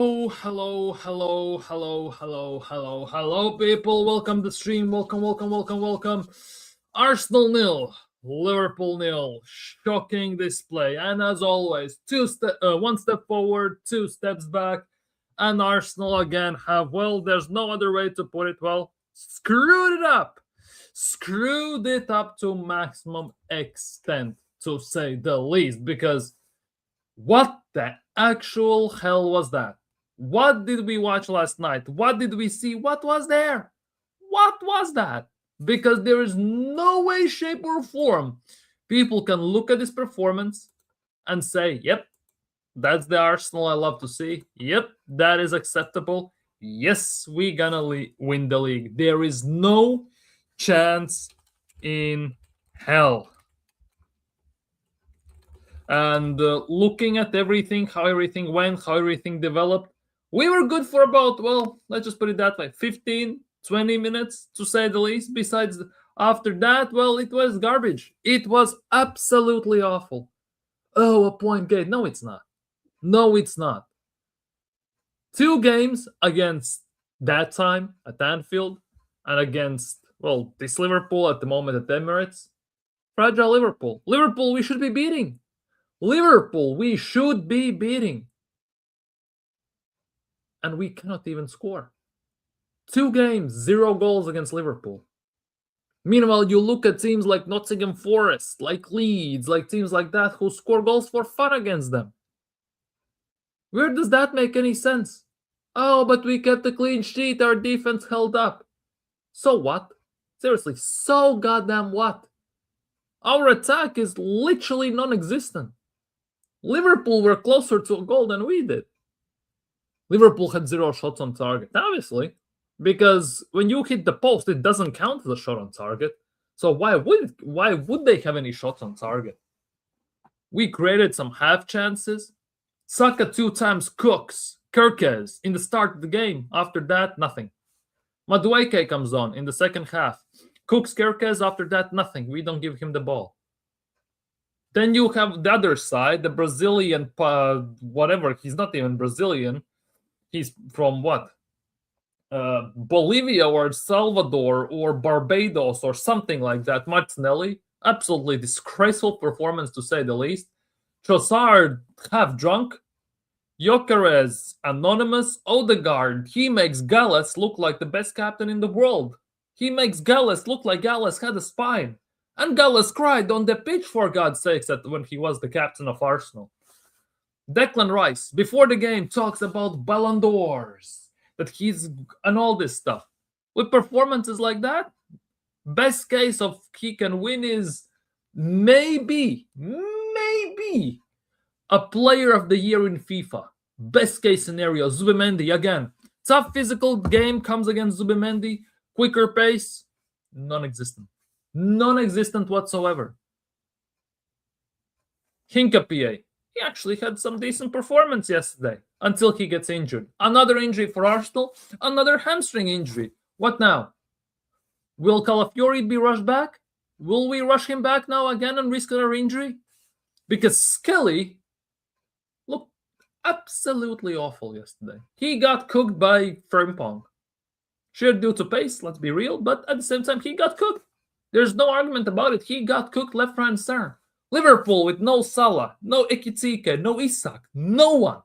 Oh, hello, people. Welcome to the stream. Welcome. Arsenal nil, Liverpool nil. Shocking display. And as always, one step forward, two steps back. And Arsenal again have, well, there's no other way to put it. Well, screwed it up. Screwed it up to maximum extent, to say the least. Because what the actual hell was that? What did we watch last night? What did we see? What was there? What was that? Because there is no way, shape, or form people can look at this performance and say, yep, that's the Arsenal I love to see. Yep, that is acceptable. Yes, we gonna win the league. There is no chance in hell. And looking at everything, how everything went, how everything developed, we were good for about, well, let's just put it that way, 15, 20 minutes, to say the least. Besides, after that, well, it was garbage. It was absolutely awful. Oh, a point gate. No, it's not. No, it's not. 2 games against that time at Anfield and against, well, this Liverpool at the moment at Emirates. Fragile Liverpool. Liverpool, we should be beating. Liverpool, we should be beating. And we cannot even score. 2 games, 0 goals against Liverpool. Meanwhile, you look at teams like Nottingham Forest, like Leeds, like teams like that who score goals for fun against them. Where does that make any sense? Oh, but we kept a clean sheet, our defense held up. So what? Seriously, so goddamn what? Our attack is literally non-existent. Liverpool were closer to a goal than we did. Liverpool had 0 shots on target, obviously, because when you hit the post, it doesn't count as a shot on target. So why would they have any shots on target? We created some half chances. Saka 2 times cooks Kirkes in the start of the game. After that, nothing. Madueke comes on in the second half. Cooks Kirkes. After that, nothing. We don't give him the ball. Then you have the other side, the Brazilian, whatever. He's not even Brazilian. He's from what? Bolivia or El Salvador or Barbados or something like that. Martinelli. Absolutely disgraceful performance, to say the least. Trossard, half drunk. Gyökeres, anonymous. Odegaard, he makes Goalless look like the best captain in the world. He makes Goalless look like Goalless had a spine. And Goalless cried on the pitch, for God's sakes, when he was the captain of Arsenal. Declan Rice, before the game, talks about Ballon d'Ors, that he's, and all this stuff. With performances like that, best case of he can win is maybe a player of the year in FIFA. Best case scenario, Zubimendi again. Tough physical game comes against Zubimendi. Quicker pace, non-existent. Non-existent whatsoever. Hincapié, he actually had some decent performance yesterday until he gets injured. Another injury for Arsenal, another hamstring injury. What now? Will Calafiori be rushed back? Will we rush him back now again and risk another injury? Because Skelly looked absolutely awful yesterday. He got cooked by Frimpong. Sheer due to pace, let's be real, but at the same time, he got cooked. There's no argument about it. He got cooked left, right, and center. Liverpool with no Salah, no Ekitike, no Isak, no one.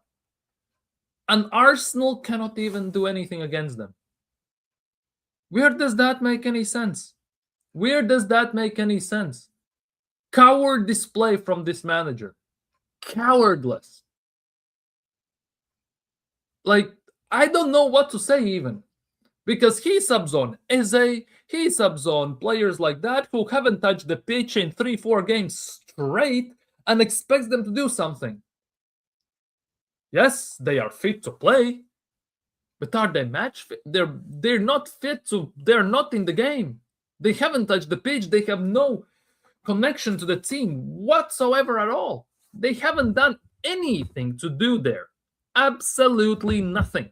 And Arsenal cannot even do anything against them. Where does that make any sense? Where does that make any sense? Coward display from this manager. Cowardless. Like, I don't know what to say even. Because he subs on Eze, he subs on players like that who haven't touched the pitch in 3-4 games straight and expects them to do something. Yes, they are fit to play, but are they match fit? They're not fit to, they're not in the game. They haven't touched the pitch, they have no connection to the team whatsoever at all. They haven't done anything to do there. Absolutely nothing.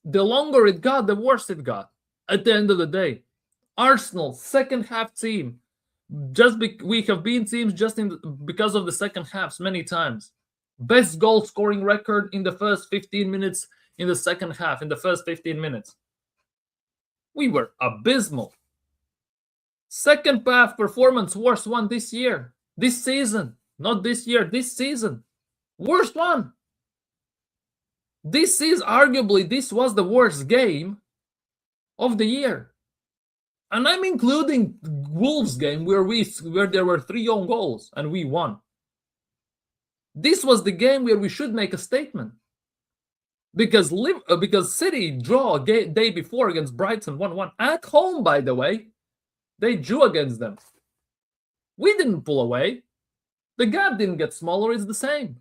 The longer it got, the worse it got. At the end of the day, Arsenal second half team. We have been teams just because of the second halves many times. Best goal scoring record in the first 15 minutes in the second half, in the first 15 minutes. We were abysmal. Second half performance, worst one this year. This season. Not this year, this season. Worst one. This is arguably, this was the worst game of the year. And I'm including Wolves game where there were 3 own goals and we won. This was the game where we should make a statement. Because City draw day before against Brighton 1-1 at home, by the way. They drew against them. We didn't pull away. The gap didn't get smaller, it's the same.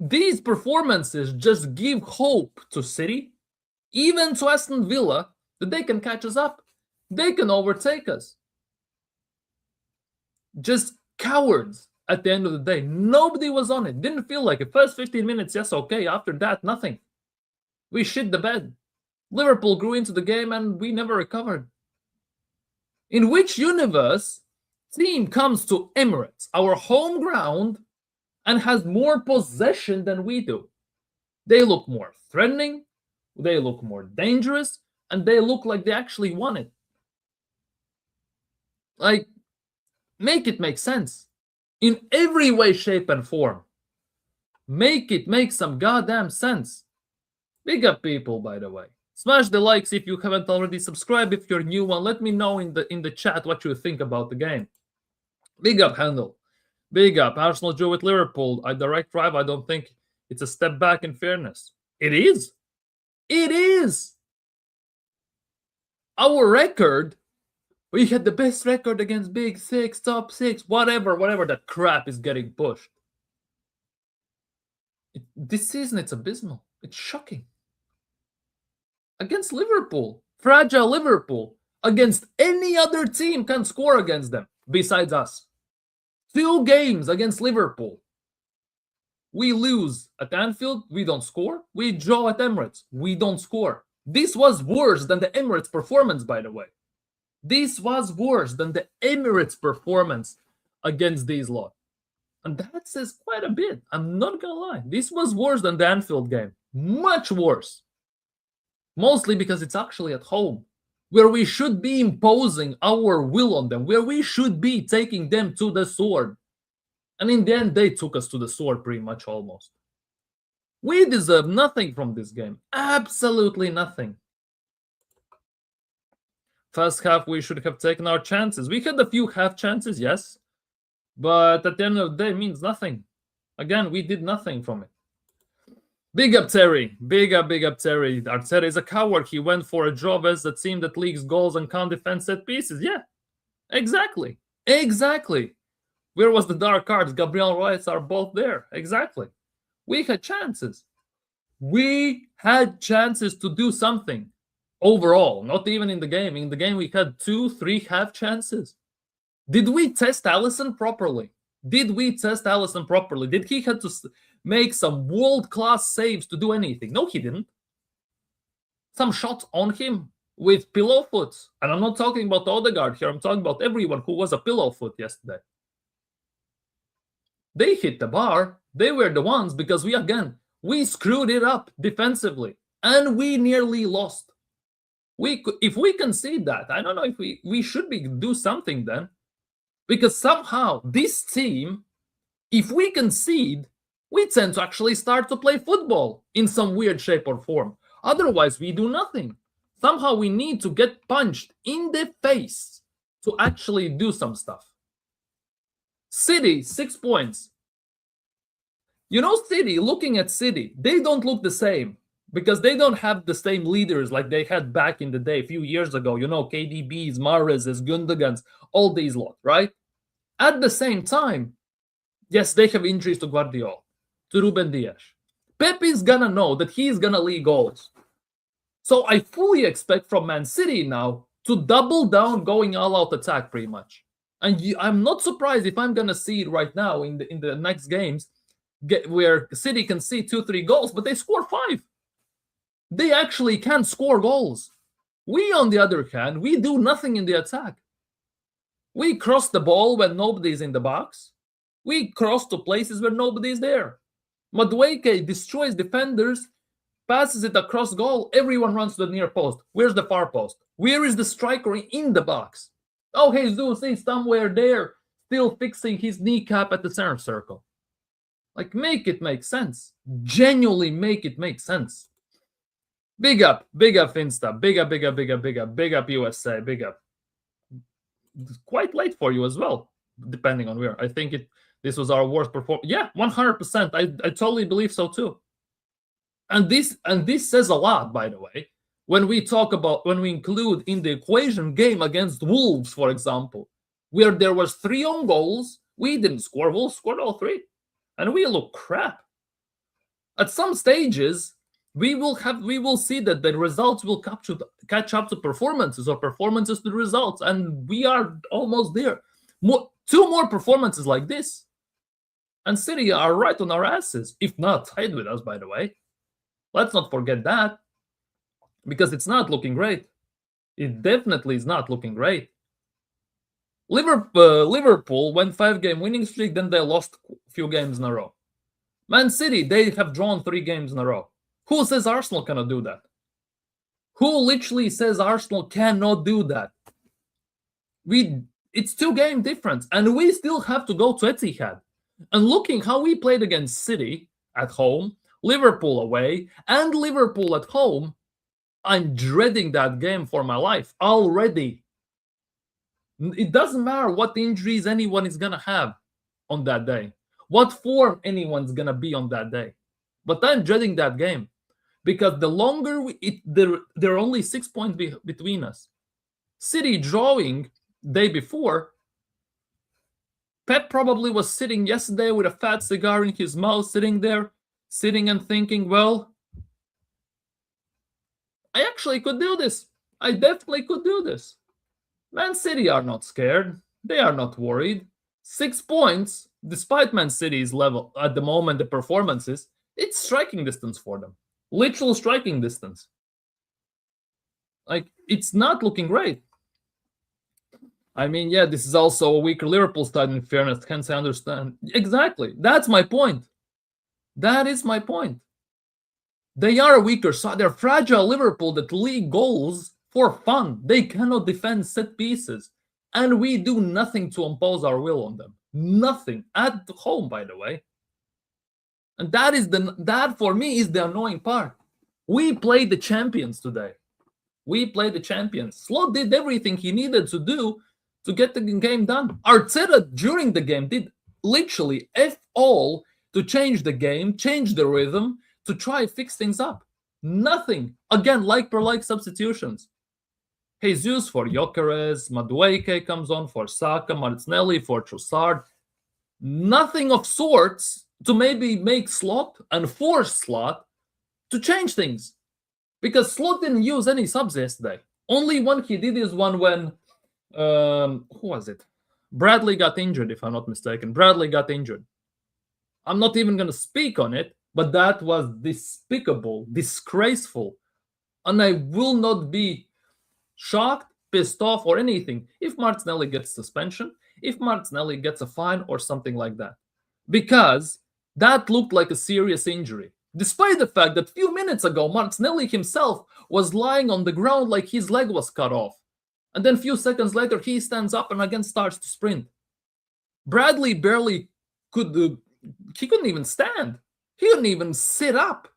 These performances just give hope to City, even to Aston Villa, that they can catch us up. They can overtake us. Just cowards at the end of the day. Nobody was on it. Didn't feel like it. First 15 minutes, yes, okay. After that, nothing. We shit the bed. Liverpool grew into the game and we never recovered. In which universe team comes to Emirates, our home ground, and has more possession than we do? They look more threatening, they look more dangerous, and they look like they actually won it. Like, make it make sense. In every way, shape, and form. Make it make some goddamn sense. Big up, people, by the way. Smash the likes if you haven't already. Subscribe if you're new one. Let me know in the chat what you think about the game. Big up, Handel. Big up. Arsenal drew with Liverpool. A direct drive, I don't think it's a step back in fairness. It is. It is. Our record, we had the best record against Big Six, Top Six, whatever that crap is getting pushed. This season, it's abysmal. It's shocking. Against Liverpool, fragile Liverpool, against any other team can score against them besides us. 2 games against Liverpool. We lose at Anfield, we don't score. We draw at Emirates, we don't score. This was worse than the Emirates performance, by the way. This was worse than the Emirates performance against these lot. And that says quite a bit. I'm not gonna lie. This was worse than the Anfield game. Much worse. Mostly because it's actually at home, where we should be imposing our will on them, where we should be taking them to the sword. And in the end, they took us to the sword pretty much almost. We deserve nothing from this game. Absolutely nothing. First half, we should have taken our chances. We had a few half chances, yes. But at the end of the day, it means nothing. Again, we did nothing from it. Big up Terry. Big up Terry. Arteta is a coward. He went for a job as a team that leaks goals and can't defend set pieces. Yeah, exactly. Exactly. Where was the dark cards? Gabriel Royce are both there. Exactly. We had chances. We had chances to do something overall, not even in the game. In the game, we had 2-3 half chances. Did we test Alisson properly? Did he have to make some world-class saves to do anything? No, he didn't. Some shots on him with pillow foot. And I'm not talking about Odegaard here. I'm talking about everyone who was a pillow foot yesterday. They hit the bar. They were the ones because we screwed it up defensively. And we nearly lost. If we concede that, I don't know if we should do something then. Because somehow this team, if we concede, we tend to actually start to play football in some weird shape or form. Otherwise, we do nothing. Somehow we need to get punched in the face to actually do some stuff. City, 6 points. You know, City, looking at City, they don't look the same because they don't have the same leaders like they had back in the day, a few years ago. You know, KDBs, Mahrez's, Gundogan's, all these lot, right? At the same time, yes, they have injuries to Guardiola, to Ruben Dias. Pep is gonna know that he's gonna lead goals. So I fully expect from Man City now to double down, going all-out attack pretty much. And I'm not surprised if I'm gonna see it right now in the next games, where City can see 2-3 goals, but they score 5. They actually can score goals. We, on the other hand, we do nothing in the attack. We cross the ball when nobody's in the box. We cross to places where nobody's there. Madueke destroys defenders, passes it across goal. Everyone runs to the near post. Where's the far post? Where is the striker in the box? Oh, Jesus is somewhere there, still fixing his kneecap at the center circle. Like, make it make sense. Genuinely make it make sense. Big up Finsta. Big up USA. Big up. It's quite late for you as well, depending on where. I think this was our worst performance. Yeah, 100%. I totally believe so too. And this says a lot, by the way, when we include in the equation game against Wolves, for example, where there was 3 own goals, we didn't score. Wolves scored all 3, and we look crap. At some stages, we will see that the results will catch up to performances, or performances to results, and we are almost there. 2 more performances like this, and City are right on our asses, if not tied with us, by the way. Let's not forget that, because it's not looking great. It definitely is not looking great. Liverpool went 5-game winning streak, then they lost a few games in a row. Man City, they have drawn 3 games in a row. Who says Arsenal cannot do that? Who literally says Arsenal cannot do that? It's 2-game difference, and we still have to go to Etihad. And looking how we played against City at home, Liverpool away, and Liverpool at home, I'm dreading that game for my life already. It doesn't matter what injuries anyone is going to have on that day, what form anyone's going to be on that day. But I'm dreading that game, because the longer there are only 6 points between us. City drawing day before, Pep probably was sitting yesterday with a fat cigar in his mouth, sitting and thinking, well, I actually could do this. I definitely could do this. Man City are not scared. They are not worried. 6 points, despite Man City's level at the moment, the performances, it's striking distance for them. Literal striking distance. Like, it's not looking great. I mean, yeah, this is also a weaker Liverpool side, in fairness, hence I understand. Exactly. That's my point. That is my point. They are a weaker side. They're fragile Liverpool that lead goals for fun. They cannot defend set pieces. And we do nothing to impose our will on them. Nothing. At home, by the way. And that for me is the annoying part. We played the champions today. We played the champions. Slot did everything he needed to do to get the game done. Arteta during the game did literally all to change the game, change the rhythm, to try fix things up. Nothing. Again, like per like substitutions. Jesus for Gyökeres, Madueke comes on for Saka, Martinelli for Trossard. Nothing of sorts to maybe make Slot and force Slot to change things. Because Slot didn't use any subs yesterday. Only one he did is one when who was it? Bradley got injured, if I'm not mistaken. Bradley got injured. I'm not even going to speak on it, but that was despicable, disgraceful. And I will not be shocked, pissed off, or anything if Martinelli gets suspension, if Martinelli gets a fine or something like that. Because that looked like a serious injury. Despite the fact that a few minutes ago, Martinelli himself was lying on the ground like his leg was cut off. And then a few seconds later, he stands up and again starts to sprint. Bradley barely he couldn't even stand. He couldn't even sit up.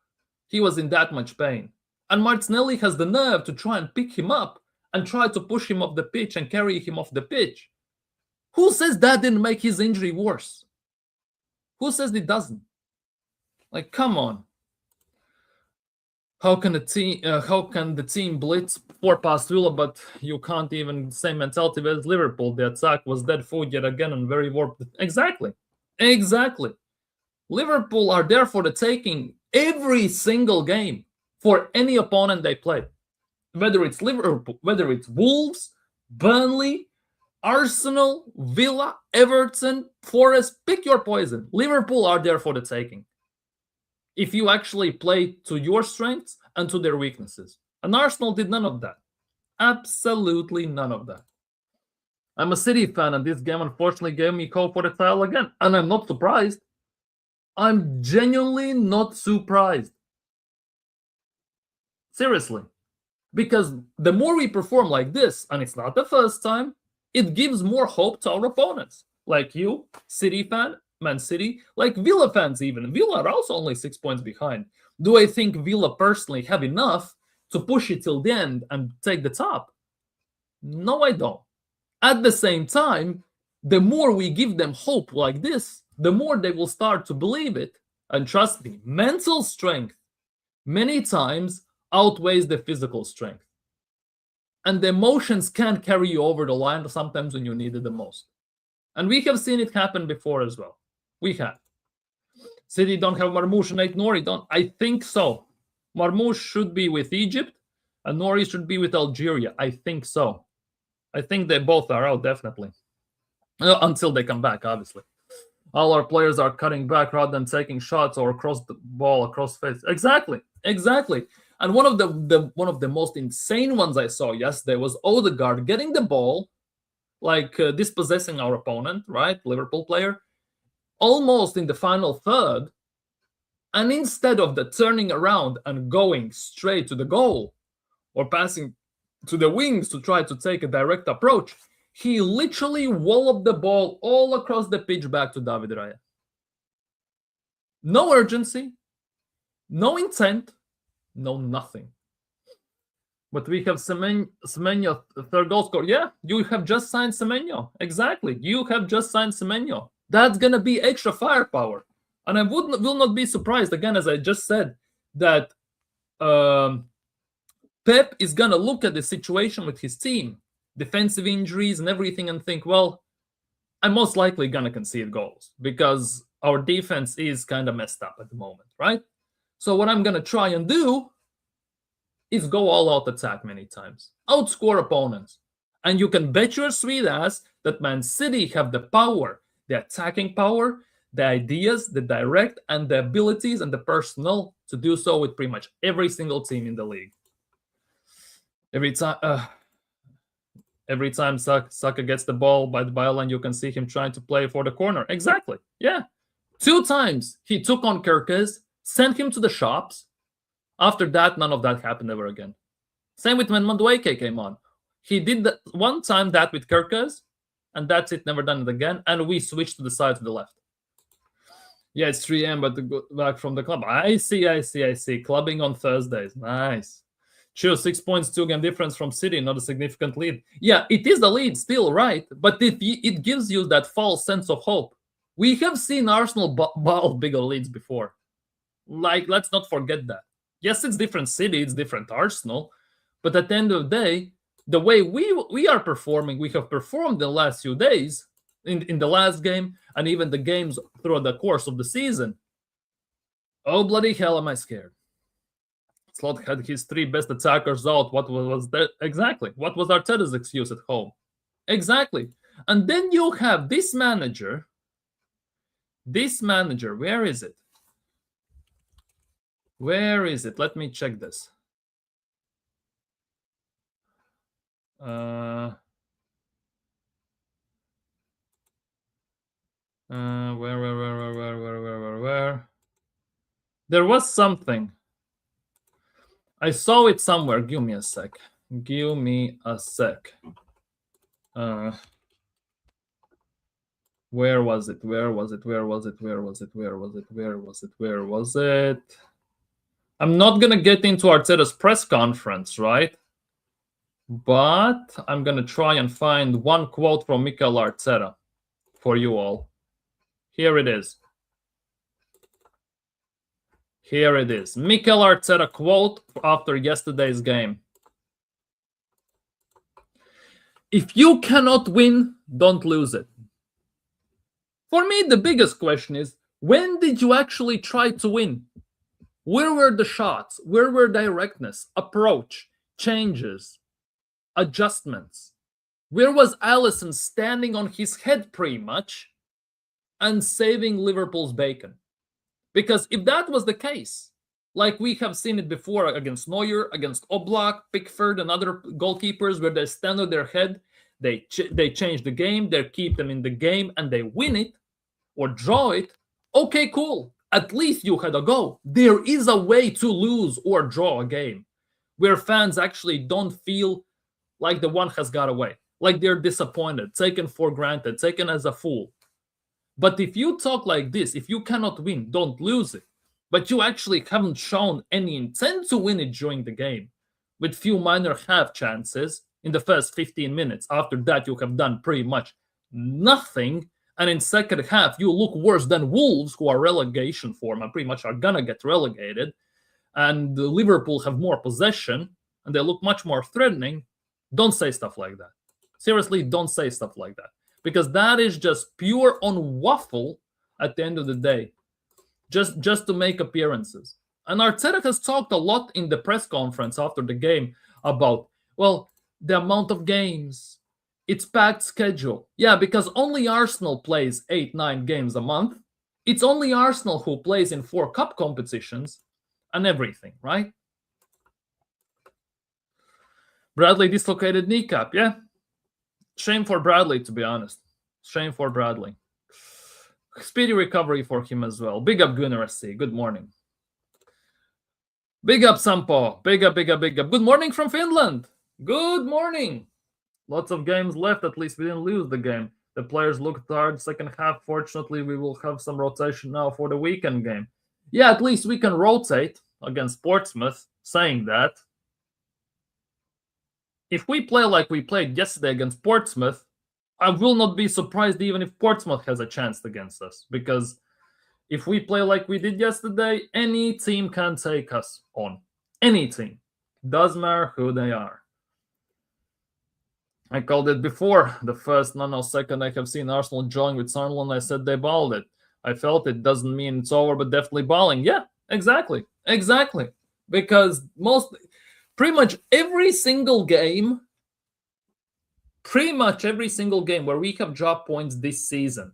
He was in that much pain. And Martinelli has the nerve to try and pick him up and try to push him off the pitch and carry him off the pitch. Who says that didn't make his injury worse? Who says it doesn't? Like, come on. How can the team blitz 4 past Villa, but you can't even same mentality as Liverpool? The attack was dead food yet again and very warped. Exactly. Liverpool are there for the taking every single game for any opponent they play. Whether it's Liverpool, whether it's Wolves, Burnley, Arsenal, Villa, Everton, Forest, pick your poison. Liverpool are there for the taking. If you actually play to your strengths and to their weaknesses. And Arsenal did none of that. Absolutely none of that. I'm a City fan, and this game unfortunately gave me hope for the title again. And I'm not surprised. I'm genuinely not surprised. Seriously. Because the more we perform like this, and it's not the first time, it gives more hope to our opponents. Like you, City fan, Man City, like Villa fans even. Villa are also only 6 points behind. Do I think Villa personally have enough to push it till the end and take the top? No, I don't. At the same time, the more we give them hope like this, the more they will start to believe it. And trust me, mental strength many times outweighs the physical strength. And the emotions can carry you over the line sometimes when you need it the most. And we have seen it happen before as well. We have. City don't have Marmoush and Nouri don't. I think so. Marmoush should be with Egypt and Nouri should be with Algeria. I think so. I think they both are out, definitely. Until they come back, obviously. All our players are cutting back rather than taking shots or across the ball, across face. Exactly. And one of the most insane ones I saw yesterday was Odegaard getting the ball, like dispossessing our opponent, right? Liverpool player, almost in the final third. And instead of the turning around and going straight to the goal or passing to the wings to try to take a direct approach, he literally walloped the ball all across the pitch back to David Raya. No urgency, no intent, no nothing. But we have Semenyo, third goal scorer. Yeah, you have just signed Semenyo. Exactly. You have just signed Semenyo. That's going to be extra firepower. And I will not be surprised, again, as I just said, that Pep is going to look at the situation with his team, defensive injuries and everything, and think, well, I'm most likely going to concede goals because our defense is kind of messed up at the moment, right? So what I'm going to try and do is go all-out attack many times, outscore opponents. And you can bet your sweet ass that Man City have the power, the attacking power, the ideas, the direct, and the abilities and the personnel to do so with pretty much every single team in the league. Every time Saka gets the ball by the byline, you can see him trying to play for the corner. Exactly. Yeah. 2 times he took on Kirkes, sent him to the shops. After that, none of that happened ever again. Same with when Madueke came on. He did that one time that with Kirkes, and that's it, never done it again. And we switched to the side to the left. Yeah, it's 3 a.m., but to go back from the club. I see. Clubbing on Thursdays. Nice. Sure, 6 points, 2-game difference from City, not a significant lead. Yeah, it is the lead still, right? But it gives you that false sense of hope. We have seen Arsenal ball bigger leads before. Like, let's not forget that. Yes, it's different City, it's different Arsenal. But at the end of the day, the way we are performing, we have performed the last few days, in the last game, and even the games throughout the course of the season. Oh, bloody hell, am I scared. Slot had his 3 best attackers out. What was that? Exactly. What was Arteta's excuse at home? Exactly. And then you have this manager. Where is it? Where is it? Let me check this. Where? There was something. I saw it somewhere. Give me a sec. Where was it? I'm not going to get into Arteta's press conference, right? But I'm going to try and find one quote from Mikel Arteta for you all. Here it is. Mikel Arteta quote after yesterday's game. If you cannot win, don't lose it. For me, the biggest question is, when did you actually try to win? Where were the shots? Where were directness, approach, changes, adjustments? Where was Alisson standing on his head pretty much and saving Liverpool's bacon? Because if that was the case, like we have seen it before against Neuer, against Oblak, Pickford, and other goalkeepers where they stand on their head, they change the game, they keep them in the game, and they win it or draw it. Okay, cool. At least you had a go. There is a way to lose or draw a game where fans actually don't feel like the one has got away, like they're disappointed, taken for granted, taken as a fool. But if you talk like this, if you cannot win, don't lose it. But you actually haven't shown any intent to win it during the game, with few minor half chances in the first 15 minutes. After that, you have done pretty much nothing. And in second half, you look worse than Wolves, who are relegation form and pretty much are gonna get relegated. And Liverpool have more possession and they look much more threatening. Don't say stuff like that. Seriously, don't say stuff like that. Because that is just pure on waffle at the end of the day. Just to make appearances. And Arteta has talked a lot in the press conference after the game about, well, the amount of games. It's packed schedule. Yeah, because only Arsenal plays 8-9 games a month. It's only Arsenal who plays in 4 cup competitions and everything, right? Bradley dislocated kneecap, yeah. Shame for Bradley, to be honest. Shame for Bradley. Speedy recovery for him as well. Big up Gooner SC. Good morning. Big up Sampo. Big up, big up, big up. Good morning from Finland. Good morning. Lots of games left. At least we didn't lose the game. The players looked hard second half. Fortunately, we will have some rotation now for the weekend game. Yeah, at least we can rotate against Portsmouth. Saying that, if we play like we played yesterday against Portsmouth, I will not be surprised even if Portsmouth has a chance against us. Because if we play like we did yesterday, any team can take us on. Any team. Doesn't matter who they are. I called it before. The first nanosecond I have seen Arsenal drawing with Sunderland, I said they balled it. I felt it. Doesn't mean it's over, but definitely balling. Yeah, exactly. Exactly. Because pretty much every single game where we have dropped points this season,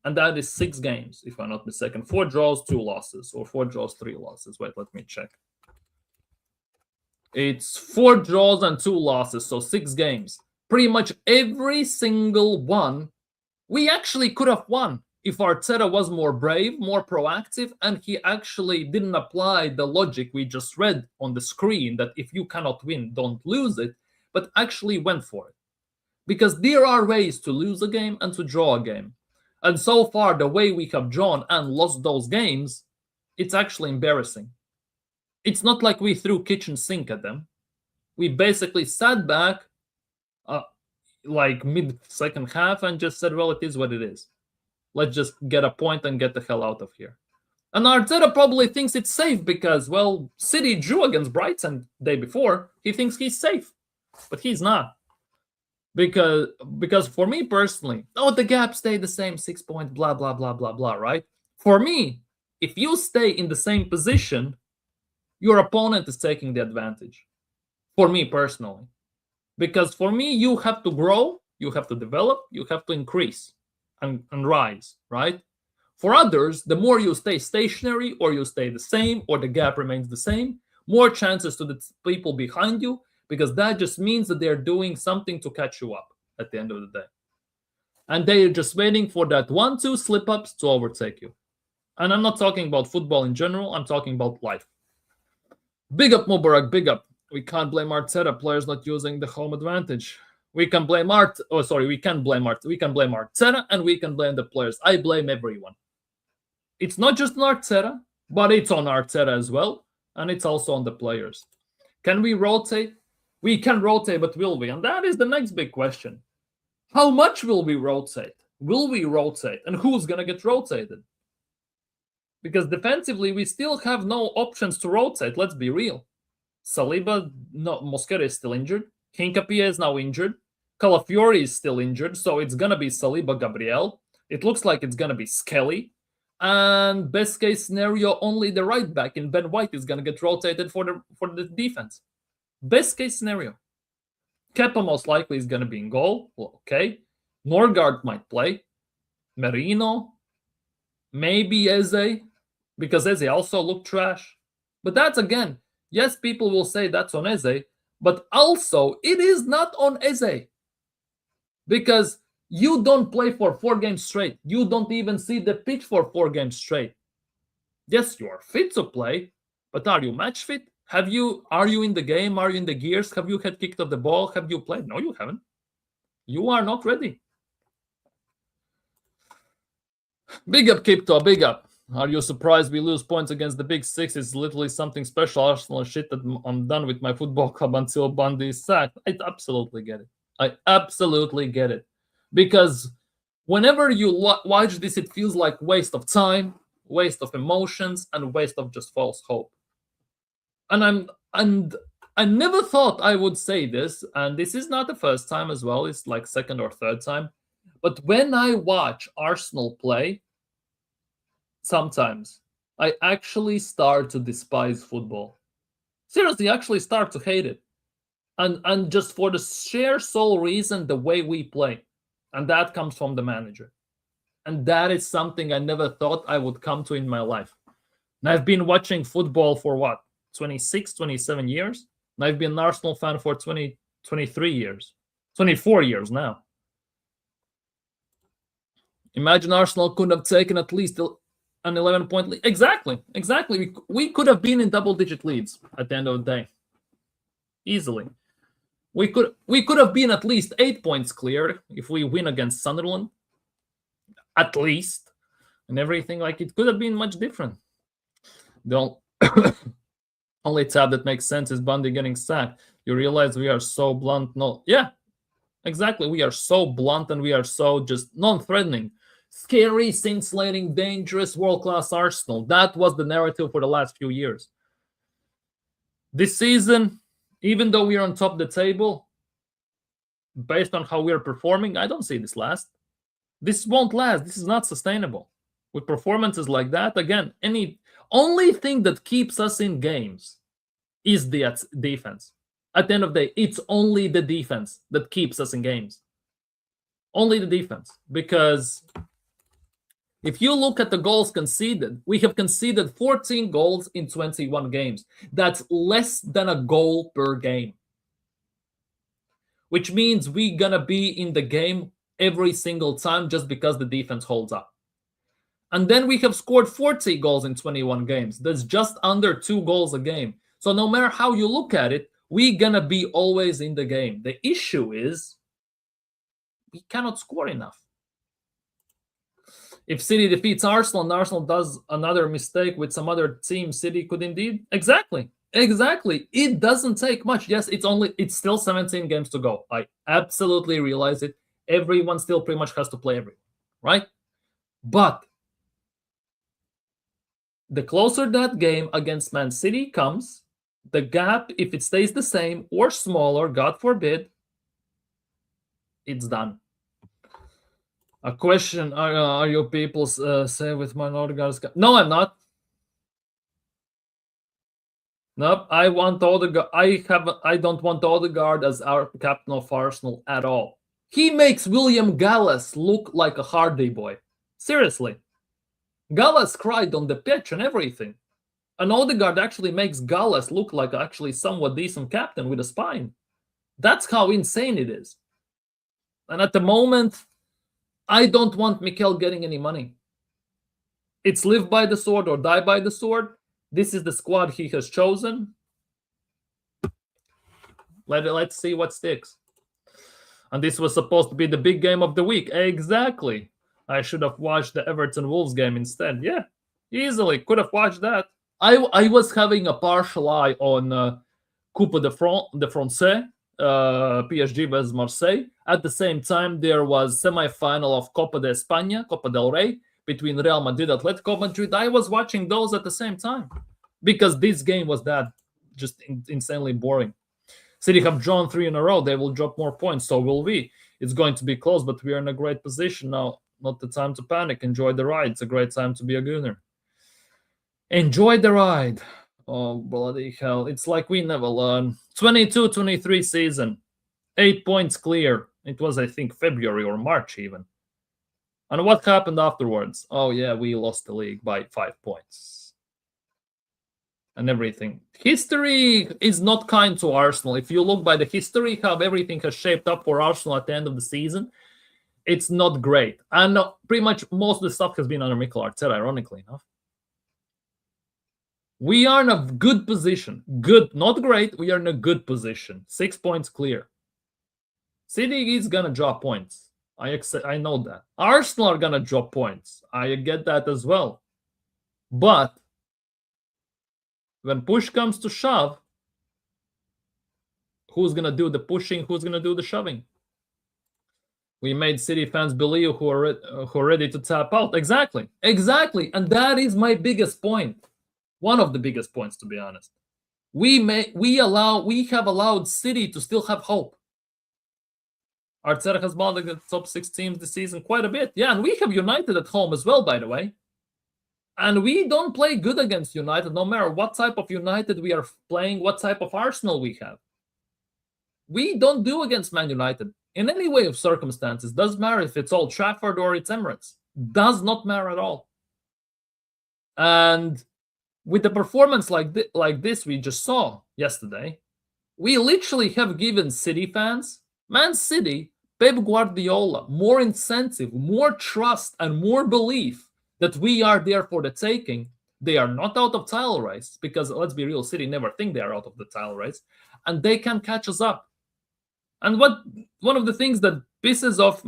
and that is 6 games, if I'm not mistaken. 4 draws, 2 losses, or 4 draws, 3 losses. Wait, let me check. It's 4 draws and 2 losses, so 6 games. Pretty much every single one, we actually could have won if Arteta was more brave, more proactive, and he actually didn't apply the logic we just read on the screen that if you cannot win, don't lose it, but actually went for it. Because there are ways to lose a game and to draw a game. And so far, the way we have drawn and lost those games, it's actually embarrassing. It's not like we threw kitchen sink at them. We basically sat back like mid-second half and just said, well, it is what it is. Let's just get a point and get the hell out of here. And Arteta probably thinks it's safe because, well, City drew against Brighton the day before. He thinks he's safe, but he's not. Because for me personally, the gap stayed the same, 6 points, blah, blah, blah, blah, blah, right? For me, if you stay in the same position, your opponent is taking the advantage. For me personally. Because for me, you have to grow, you have to develop, you have to increase and rise, right? For others, the more you stay stationary or you stay the same or the gap remains the same, more chances to the people behind you, because that just means that they're doing something to catch you up at the end of the day. And they're just waiting for that 1-2 slip-ups to overtake you. And I'm not talking about football in general, I'm talking about life. Big up Mubarak, big up. We can't blame Arteta, players not using the home advantage. We can blame we can blame Arteta and we can blame the players. I blame everyone. It's not just on Arteta, but it's on Arteta as well, and it's also on the players. Can we rotate? We can rotate, but will we? And that is the next big question. How much will we rotate? Will we rotate? And who's going to get rotated? Because defensively, we still have no options to rotate. Let's be real. Saliba, no, Mosquera is still injured. Hincapie is now injured. Calafiori is still injured. So it's going to be Saliba, Gabriel. It looks like it's going to be Skelly. And best case scenario, only the right back in Ben White is going to get rotated for the defense. Best case scenario. Kepa most likely is going to be in goal. Well, okay. Norgard might play. Merino. Maybe Eze. Because Eze also looked trash. But that's again, yes, people will say that's on Eze. But also, it is not on Eze. because you don't play for 4 games straight. You don't even see the pitch for 4 games straight. Yes, you are fit to play, but are you match fit? Are you in the game? Are you in the gears? Have you had kicked off the ball? Have you played? No, you haven't. You are not ready. Big up, Kipto, big up. Are you surprised we lose points against the big six? It's literally something special. Arsenal shit that I'm done with my football club until Bundy is sacked. I absolutely get it. I absolutely get it. Because whenever you watch this, it feels like waste of time, waste of emotions, and waste of just false hope. And I never thought I would say this, and this is not the first time as well. It's like second or third time. But when I watch Arsenal play, sometimes I actually start to despise football. Seriously, actually start to hate it. And just for the sheer sole reason the way we play. And that comes from the manager. And that is something I never thought I would come to in my life. And I've been watching football for what? 26, 27 years? And I've been an Arsenal fan for 23 years. 24 years now. Imagine Arsenal could have taken at least an 11-point lead. Exactly. We could have been in double-digit leads at the end of the day. Easily. We could have been at least 8 points clear if we win against Sunderland. At least. And everything, like, it could have been much different. The only tab that makes sense is Bundy getting sacked. You realize we are so blunt. No, yeah, exactly. We are so blunt and we are so just non-threatening. Scary, scintillating, dangerous, world-class Arsenal. That was the narrative for the last few years. This season, even though we are on top of the table, based on how we are performing, I don't see this last. This won't last. This is not sustainable. With performances like that, again, only thing that keeps us in games is the defense. At the end of the day, it's only the defense that keeps us in games. Only the defense. Because if you look at the goals conceded, we have conceded 14 goals in 21 games. That's less than a goal per game. Which means we're going to be in the game every single time just because the defense holds up. And then we have scored 40 goals in 21 games. That's just under 2 goals a game. So no matter how you look at it, we're going to be always in the game. The issue is we cannot score enough. If City defeats Arsenal and Arsenal does another mistake with some other team, City could indeed. Exactly. It doesn't take much. Yes, it's still 17 games to go. I absolutely realize it. Everyone still pretty much has to play everyone, right? But the closer that game against Man City comes, the gap, if it stays the same or smaller, God forbid, it's done. A question: Are you people say with my Odegaard's? No, I'm not. Nope. I want Odegaard. I don't want Odegaard as our captain of Arsenal at all. He makes William Gallas look like a Hardy boy. Seriously, Gallas cried on the pitch and everything, and Odegaard actually makes Gallas look like actually somewhat decent captain with a spine. That's how insane it is. And at the moment, I don't want Mikel getting any money. It's live by the sword or die by the sword. This is the squad he has chosen. Let's see what sticks. And this was supposed to be the big game of the week. Exactly. I should have watched the Everton Wolves game instead. Yeah, easily. Could have watched that. I was having a partial eye on Coupe de France, PSG vs Marseille. At the same time, there was semi-final of Copa de España, Copa del Rey, between Real Madrid and Atletico Madrid. I was watching those at the same time because this game was that just insanely boring. City have drawn 3 in a row. They will drop more points. So will we. It's going to be close, but we are in a great position now. Not the time to panic. Enjoy the ride. It's a great time to be a Gooner. Enjoy the ride. Oh, bloody hell. It's like we never learn. 22-23 season. 8 points clear. It was, I think, February or March even. And what happened afterwards? Oh, yeah, we lost the league by 5 points. and everything. History is not kind to Arsenal. If you look by the history, how everything has shaped up for Arsenal at the end of the season, it's not great. And pretty much most of the stuff has been under Mikel Arteta, ironically enough. We are in a good position. Good, not great. We are in a good position. 6 points clear. City is going to drop points. I know that. Arsenal are going to drop points. I get that as well. But when push comes to shove, who's going to do the pushing? Who's going to do the shoving? We made City fans believe who are ready to tap out. Exactly. And that is my biggest point. One of the biggest points, to be honest. We have allowed City to still have hope. Arteta has bought the top 6 teams this season quite a bit. Yeah, and we have United at home as well, by the way. And we don't play good against United, no matter what type of United we are playing, what type of Arsenal we have. We don't do against Man United in any way of circumstances. Doesn't matter if it's Old Trafford or it's Emirates. Does not matter at all. And with a performance like this we just saw yesterday, we literally have given City fans, Man City, Pep Guardiola, more incentive, more trust, and more belief that we are there for the taking. They are not out of title race, because let's be real, City never think they are out of the title race, and they can catch us up. And one of the things that pisses off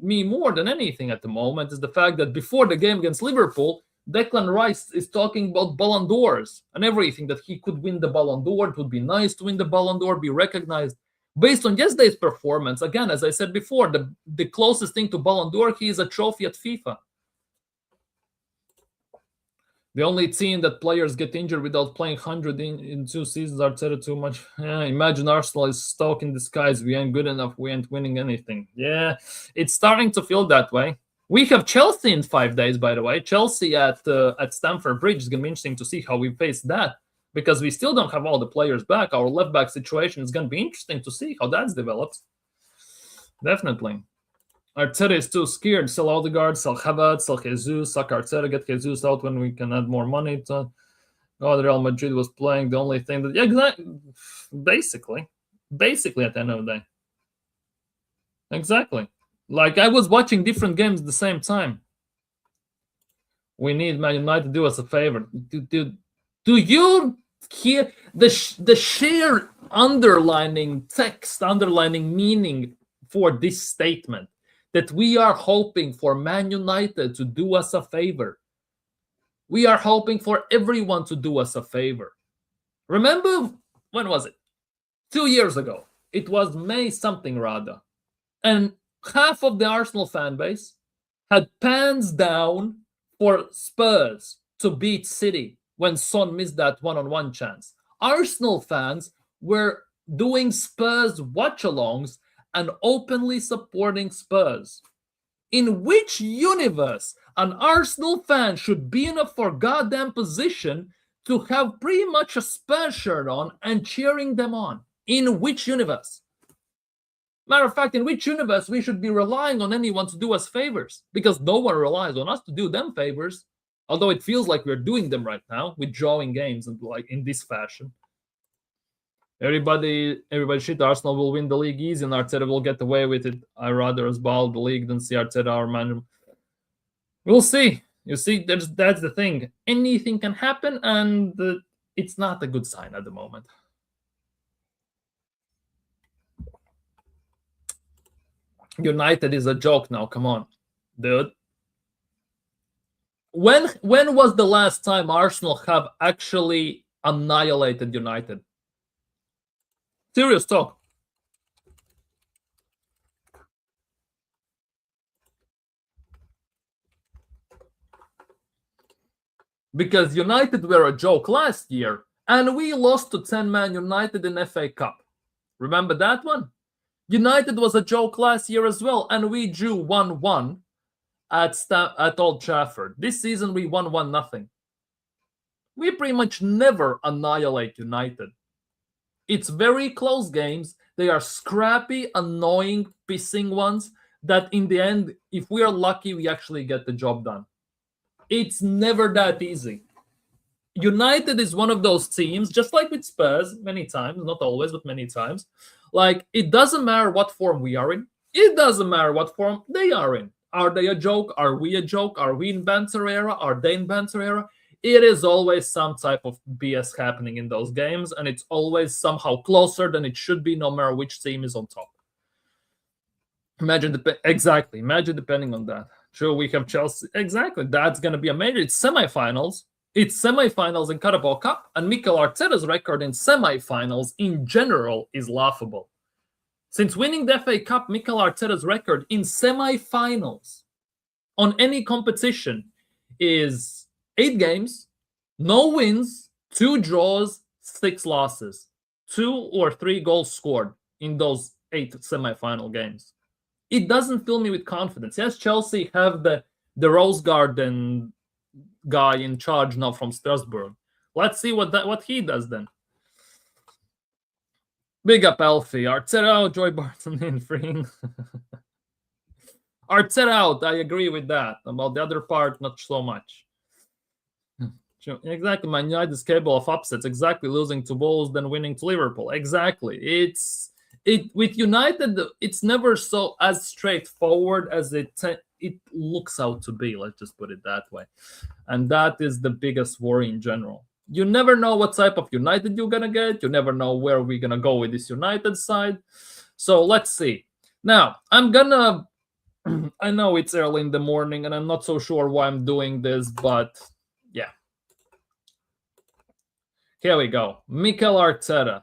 me more than anything at the moment is the fact that before the game against Liverpool, Declan Rice is talking about Ballon d'Ors and everything, that he could win the Ballon d'Or. It would be nice to win the Ballon d'Or, be recognized. Based on yesterday's performance, again, as I said before, the closest thing to Ballon d'Or, he is a trophy at FIFA. The only team that players get injured without playing 100 in 2 seasons are too much. Yeah, imagine Arsenal is stuck in the skies. We ain't good enough. We ain't winning anything. Yeah, it's starting to feel that way. We have Chelsea in 5 days, by the way. Chelsea at Stamford Bridge is going to be interesting to see how we face that, because we still don't have all the players back. Our left-back situation is going to be interesting to see how that's developed. Definitely. Arteta is too scared. Sell Odegaard, sell Havertz, sell Jesus, suck Arteta, get Jesus out when we can add more money to. Oh, Real Madrid was playing. The only thing that, yeah, exactly. Basically at the end of the day. Exactly. Like, I was watching different games at the same time. We need Man United to do us a favor. Do you hear the sheer underlining text, underlining meaning for this statement? That we are hoping for Man United to do us a favor. We are hoping for everyone to do us a favor. Remember, when was it? 2 years ago. It was May something rather. And half of the Arsenal fan base had pans down for Spurs to beat City when Son missed that one-on-one chance. Arsenal fans were doing Spurs watch-alongs and openly supporting Spurs. In which universe an Arsenal fan should be in a for goddamn position to have pretty much a Spurs shirt on and cheering them on? In which universe? Matter of fact, in which universe we should be relying on anyone to do us favors? Because no one relies on us to do them favors. Although it feels like we're doing them right now with drawing games and like in this fashion. Everybody shit, Arsenal will win the league easy and Arteta will get away with it. I rather as ball the league than see Arteta our man. We'll see. You see, that's the thing. Anything can happen, and it's not a good sign at the moment. United is a joke now. Come on, dude. When was the last time Arsenal have actually annihilated United? Serious talk. Because United were a joke last year, and we lost to 10-man United in FA Cup. Remember that one? United was a joke last year as well, and we drew 1-1 at Old Trafford. This season we won 1-0. We pretty much never annihilate United. It's very close games. They are scrappy, annoying, pissing ones that in the end, if we are lucky, we actually get the job done. It's never that easy. United is one of those teams, just like with Spurs, many times, not always, but many times. Like, it doesn't matter what form we are in. It doesn't matter what form they are in. Are they a joke? Are we a joke? Are we in banter era? Are they in banter era? It is always some type of BS happening in those games, and it's always somehow closer than it should be, no matter which team is on top. Imagine depending on that. Sure, we have Chelsea. Exactly. That's going to be a major. It's semifinals. It's semifinals in Carabao Cup, and Mikel Arteta's record in semifinals in general is laughable. Since winning the FA Cup, Mikel Arteta's record in semifinals on any competition is 8 games, no wins, 2 draws, 6 losses, 2 or 3 goals scored in those 8 semifinal games. It doesn't fill me with confidence. Yes, Chelsea have the Rose Garden guy in charge now from Strasbourg. Let's see what he does then. Big up Elfie. Arteta out, Joy Barton in freeing. Arteta out, I agree with that. About the other part, not so much. Exactly, Man United's capable of upsets. Exactly, losing to Wolves, then winning to Liverpool. Exactly. With United, it's never so as straightforward as it looks out to be. Let's just put it that way, and that is the biggest worry in general. You never know what type of United you're gonna get. You never know where we're gonna go with this United side. So let's see. Now I'm gonna. I know it's early in the morning, and I'm not so sure why I'm doing this, but yeah. Here we go. Mikel Arteta.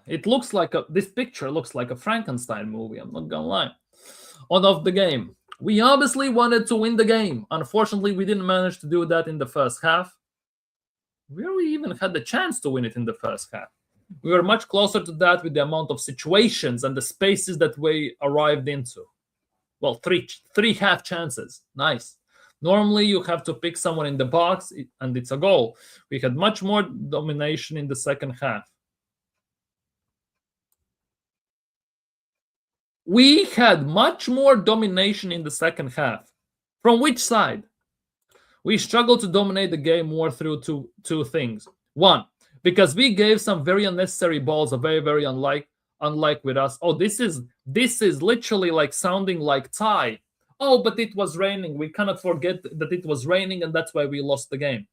This picture looks like a Frankenstein movie, I'm not gonna lie. On of the game. We obviously wanted to win the game. Unfortunately, we didn't manage to do that in the first half. We even had the chance to win it in the first half. We were much closer to that with the amount of situations and the spaces that we arrived into. Well, three half chances. Nice. Normally, you have to pick someone in the box, and it's a goal. We had much more domination in the second half. We had much more domination in the second half. From which side? We struggled to dominate the game more through two things. One, because we gave some very unnecessary balls, very, very unlike with us. Oh, this is literally like sounding like Thai. Oh, but it was raining. We cannot forget that it was raining, and that's why we lost the game.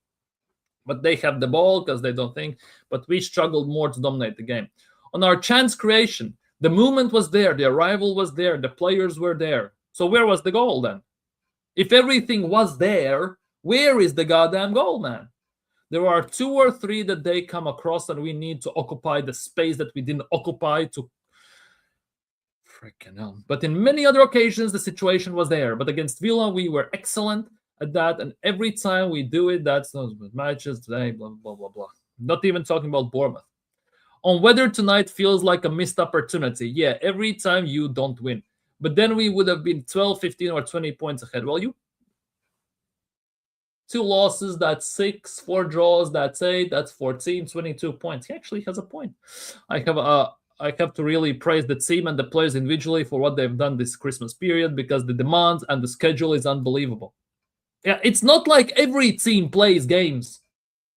But they have the ball because they don't think. But we struggled more to dominate the game. On our chance creation, the movement was there. The arrival was there. The players were there. So where was the goal then? If everything was there, where is the goddamn goal, man? There are 2 or 3 that they come across, and we need to occupy the space that we didn't occupy to. Freaking hell. But in many other occasions, the situation was there. But against Villa, we were excellent at that. And every time we do it, that's those matches today, blah, blah, blah, blah. Not even talking about Bournemouth. On whether tonight feels like a missed opportunity. Yeah, every time you don't win. But then we would have been 12, 15, or 20 points ahead. Well, 2 losses, that's 6. 4 draws, that's 8. That's 14, 22 points. He actually has a point. I have to really praise the team and the players individually for what they've done this Christmas period, because the demands and the schedule is unbelievable. Yeah, it's not like every team plays games.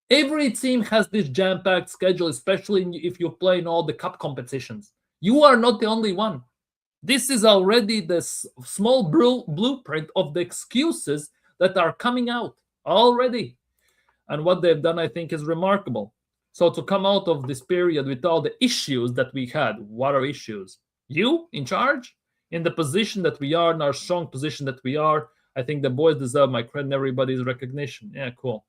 Every team has this jam-packed schedule, especially if you play in all the cup competitions. You are not the only one. This is already the small blueprint of the excuses that are coming out already. And what they've done, I think, is remarkable. So to come out of this period with all the issues that we had, what are issues? You in charge? In the position that we are, in our strong position that we are, I think the boys deserve my credit and everybody's recognition. Yeah, cool.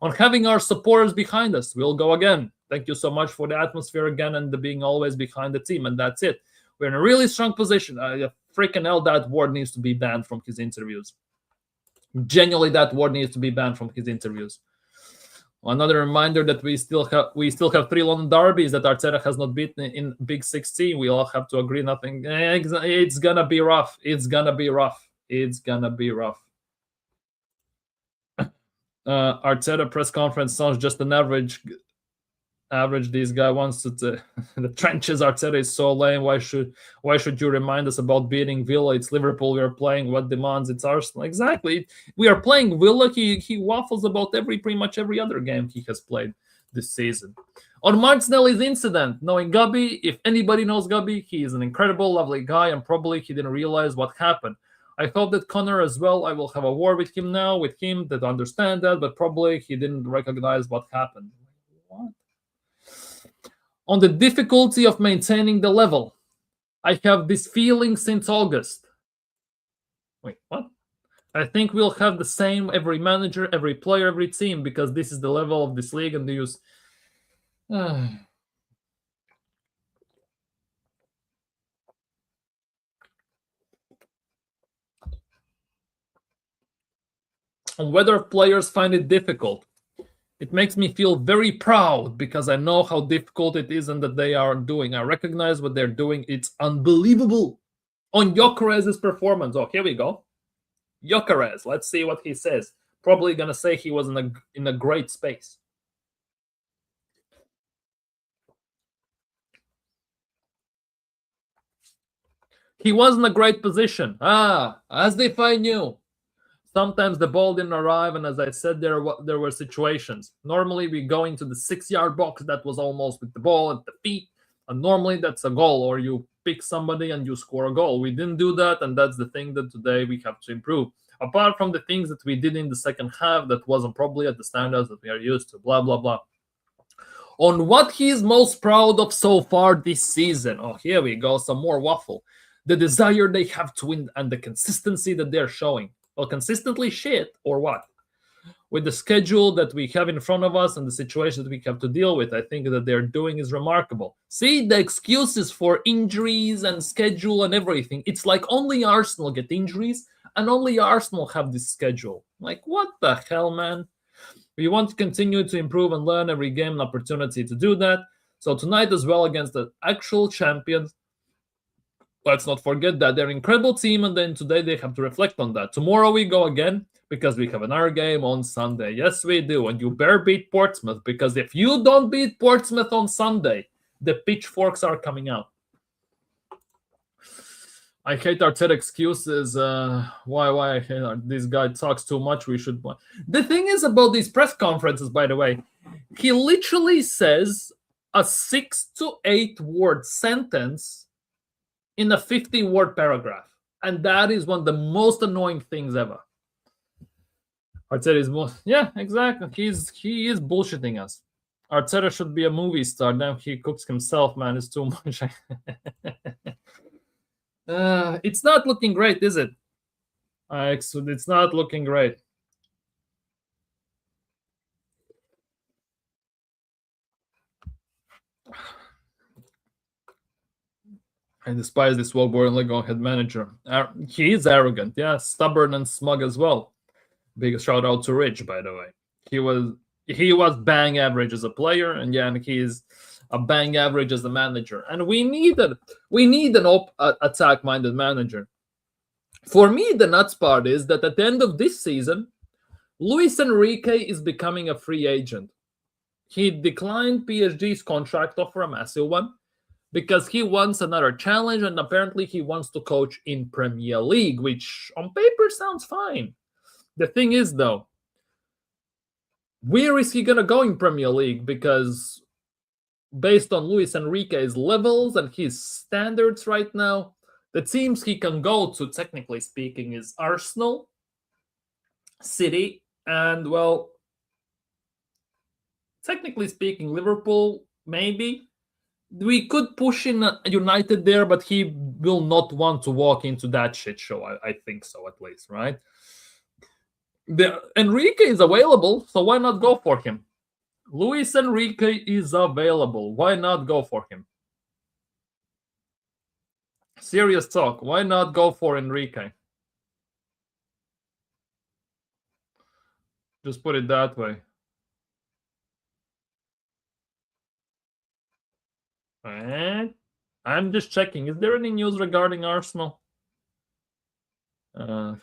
On having our supporters behind us, we'll go again. Thank you so much for the atmosphere again and the being always behind the team. And that's it. We're in a really strong position. Freaking hell, that word needs to be banned from his interviews. Genuinely, that word needs to be banned from his interviews. Another reminder that we still have 3 London derbies that Arteta has not beaten in Big 16. We all have to agree. Nothing. It's gonna be rough. It's gonna be rough. Arteta press conference sounds just an average. This guy wants to the trenches. Arteta is so lame. Why should you remind us about beating Villa? It's Liverpool we are playing. What demands? It's Arsenal. Exactly. We are playing Villa. He waffles about pretty much every other game he has played. this season. On Martinelli's incident, knowing Gubby, if anybody knows Gubby, he is an incredible, lovely guy, and probably he didn't realize what happened. I hope that Connor as well, I will have a war with him now, with him that understand that, but probably he didn't recognize what happened. What? On the difficulty of maintaining the level, I have this feeling since August. Wait, what? I think we'll have the same every manager, every player, every team, because this is the level of this league and the use. On whether players find it difficult, it makes me feel very proud because I know how difficult it is and that they are doing. I recognize what they're doing. It's unbelievable. On Gyökeres's performance. Oh, here we go. Gyökeres. Let's see what he says. Probably gonna say he was in a great space. He was in a great position. As if I knew. Sometimes the ball didn't arrive, and as I said, there were situations. Normally, we go into the 6-yard box that was almost with the ball at the feet, and normally that's a goal, or you pick somebody and you score a goal. We didn't do that, and that's the thing that today we have to improve. Apart from the things that we did in the second half, that wasn't probably at the standards that we are used to. Blah blah blah. On what he is most proud of so far this season. Oh, here we go. Some more waffle. The desire they have to win and the consistency that they're showing. Well, consistently shit, or what? With the schedule that we have in front of us and the situation that we have to deal with, I think that they're doing is remarkable. See, the excuses for injuries and schedule and everything. It's like only Arsenal get injuries and only Arsenal have this schedule. Like, what the hell, man? We want to continue to improve and learn every game, an opportunity to do that. So tonight as well against the actual champions, let's not forget that they're an incredible team, and then today they have to reflect on that. Tomorrow we go again because we have another game on Sunday. Yes, we do, and you better beat Portsmouth, because if you don't beat Portsmouth on Sunday, the pitchforks are coming out. I hate Arteta excuses. Why I hate this guy talks too much. We should. The thing is about these press conferences, by the way, he literally says a 6 to 8 word sentence in a 50-word paragraph. And that is one of the most annoying things ever. Arteta is most... Yeah, exactly. He is bullshitting us. Arteta should be a movie star. Now he cooks himself, man. It's too much. It's not looking great, is it? It's not looking great. I despise this well-born Lego-head manager. He is arrogant, yeah, stubborn and smug as well. Big shout out to Rich, by the way. He was bang average as a player, and yeah, and he's a bang average as a manager. And we need an attack-minded manager. For me, the nuts part is that at the end of this season, Luis Enrique is becoming a free agent. He declined PSG's contract offer, a massive one, because he wants another challenge, and apparently he wants to coach in Premier League, which on paper sounds fine. The thing is, though, where is he going to go in Premier League? Because based on Luis Enrique's levels and his standards right now, the teams he can go to, technically speaking, is Arsenal, City, and, well, technically speaking, Liverpool, maybe. We could push in United there, but he will not want to walk into that shit show. I think so, at least, right? Enrique is available, so why not go for him? Luis Enrique is available. Why not go for him? Serious talk. Why not go for Enrique? Just put it that way. I'm just checking. Is there any news regarding Arsenal? Oh,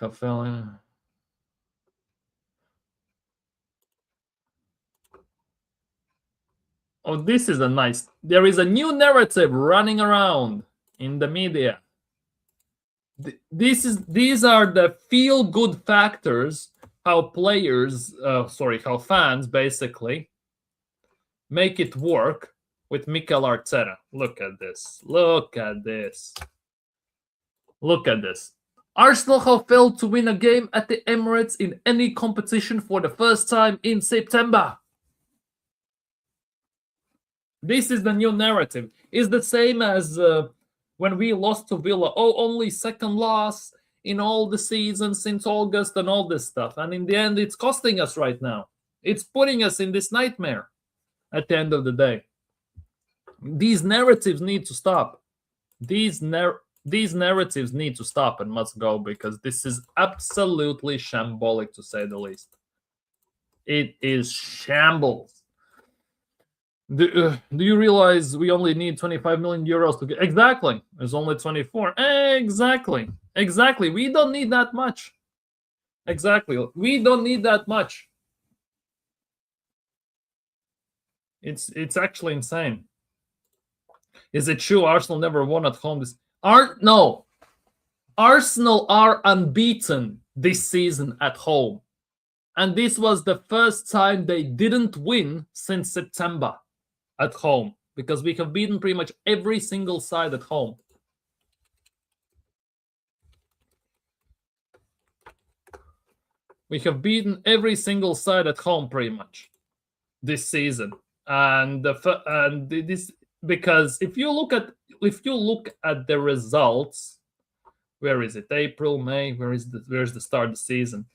this is a nice... There is a new narrative running around in the media. These are the feel-good factors, how players, how fans, basically, make it work with Mikel Arteta. Look at this. Look at this. Look at this. Arsenal have failed to win a game at the Emirates in any competition for the first time in September. This is the new narrative. It's the same as when we lost to Villa. Oh, only second loss in all the seasons since August and all this stuff. And in the end, it's costing us right now. It's putting us in this nightmare at the end of the day. These narratives need to stop. These narratives need to stop and must go, because this is absolutely shambolic, to say the least. It is shambles. Do you realize we only need 25 million euros to get? Exactly. There's only 24. Exactly. We don't need that much. Exactly. We don't need that much. It's actually insane. Is it true Arsenal never won at home this? No. Arsenal are unbeaten this season at home. And this was the first time they didn't win since September at home, because we have beaten pretty much every single side at home. We have beaten every single side at home pretty much this season. And this, because if you look at the results, where is it? April, May, where's the start of the season?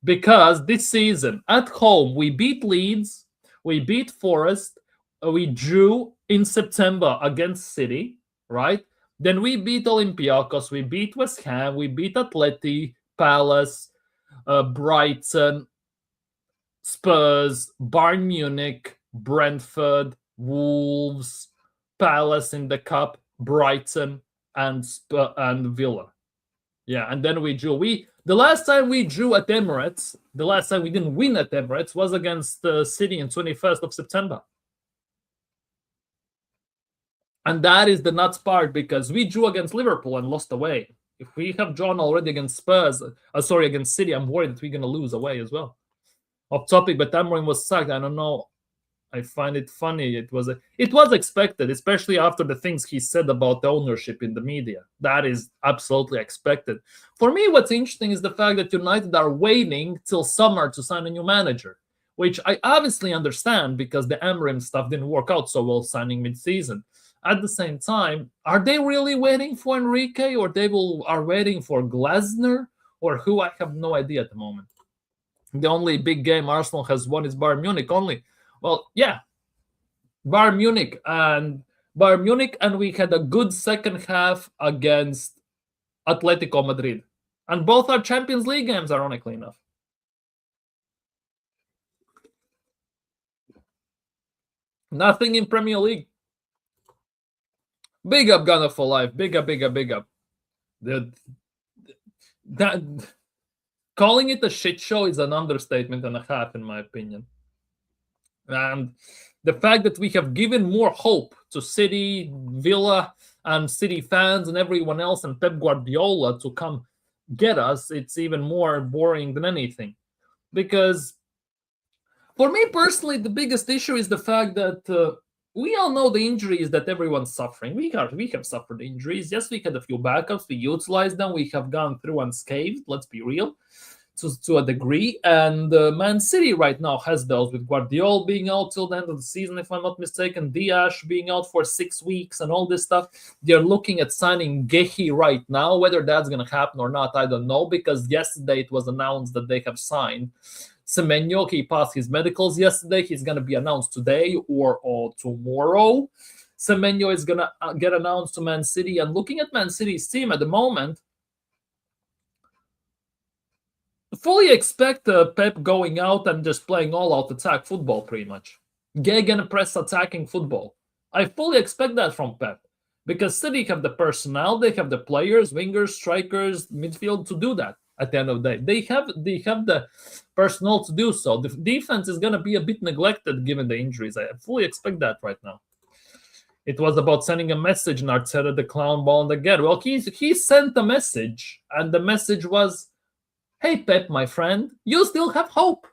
Because this season at home we beat Leeds, we beat Forest, we drew in September against City, right? Then we beat Olympiacos, we beat West Ham, we beat Atleti, Palace, Brighton, Spurs, Bayern Munich, Brentford, Wolves, Palace in the Cup, Brighton, and Villa. Yeah, and then we drew. The last time we drew at Emirates, the last time we didn't win at Emirates was against City on 21st of September. And that is the nuts part, because we drew against Liverpool and lost away. If we have drawn already against against City, I'm worried that we're going to lose away as well. Off topic, but Amorim was sacked. I don't know. I find it funny. It was expected, especially after the things he said about the ownership in the media. That is absolutely expected. For me, what's interesting is the fact that United are waiting till summer to sign a new manager, which I obviously understand, because the Amorim stuff didn't work out so well signing mid-season. At the same time, are they really waiting for Enrique, or are waiting for Glasner, or who? I have no idea at the moment. The only big game Arsenal has won is Bayern Munich only. Well, yeah, Bayern Munich, and we had a good second half against Atletico Madrid. And both are Champions League games, ironically enough. Nothing in Premier League. Big up, Gunner for life. Big up. Calling it a shit show is an understatement and a half, in my opinion. And the fact that we have given more hope to City, Villa, and City fans and everyone else and Pep Guardiola to come get us, it's even more boring than anything. Because for me personally, the biggest issue is the fact that we all know the injuries that everyone's suffering. We have suffered injuries. Yes, we had a few backups. We utilized them. We have gone through unscathed. Let's be real, to a degree. And Man City right now has those, with Guardiola being out till the end of the season, if I'm not mistaken, Diaz being out for 6 weeks and all this stuff. They're looking at signing Gehi right now. Whether that's going to happen or not, I don't know, because yesterday it was announced that they have signed Semenyo. He passed his medicals yesterday. He's going to be announced today or tomorrow. Semenyo is going to get announced to Man City. And looking at Man City's team at the moment, fully expect Pep going out and just playing all-out attack football, pretty much. Gegenpress attacking football. I fully expect that from Pep, because City have the personnel, they have the players, wingers, strikers, midfield to do that. At the end of the day, they have the personnel to do so. The defense is going to be a bit neglected given the injuries. I fully expect that right now. It was about sending a message, and Arteta the clown ball again. Well, he sent a message, and the message was, "Hey Pep, my friend, you still have hope.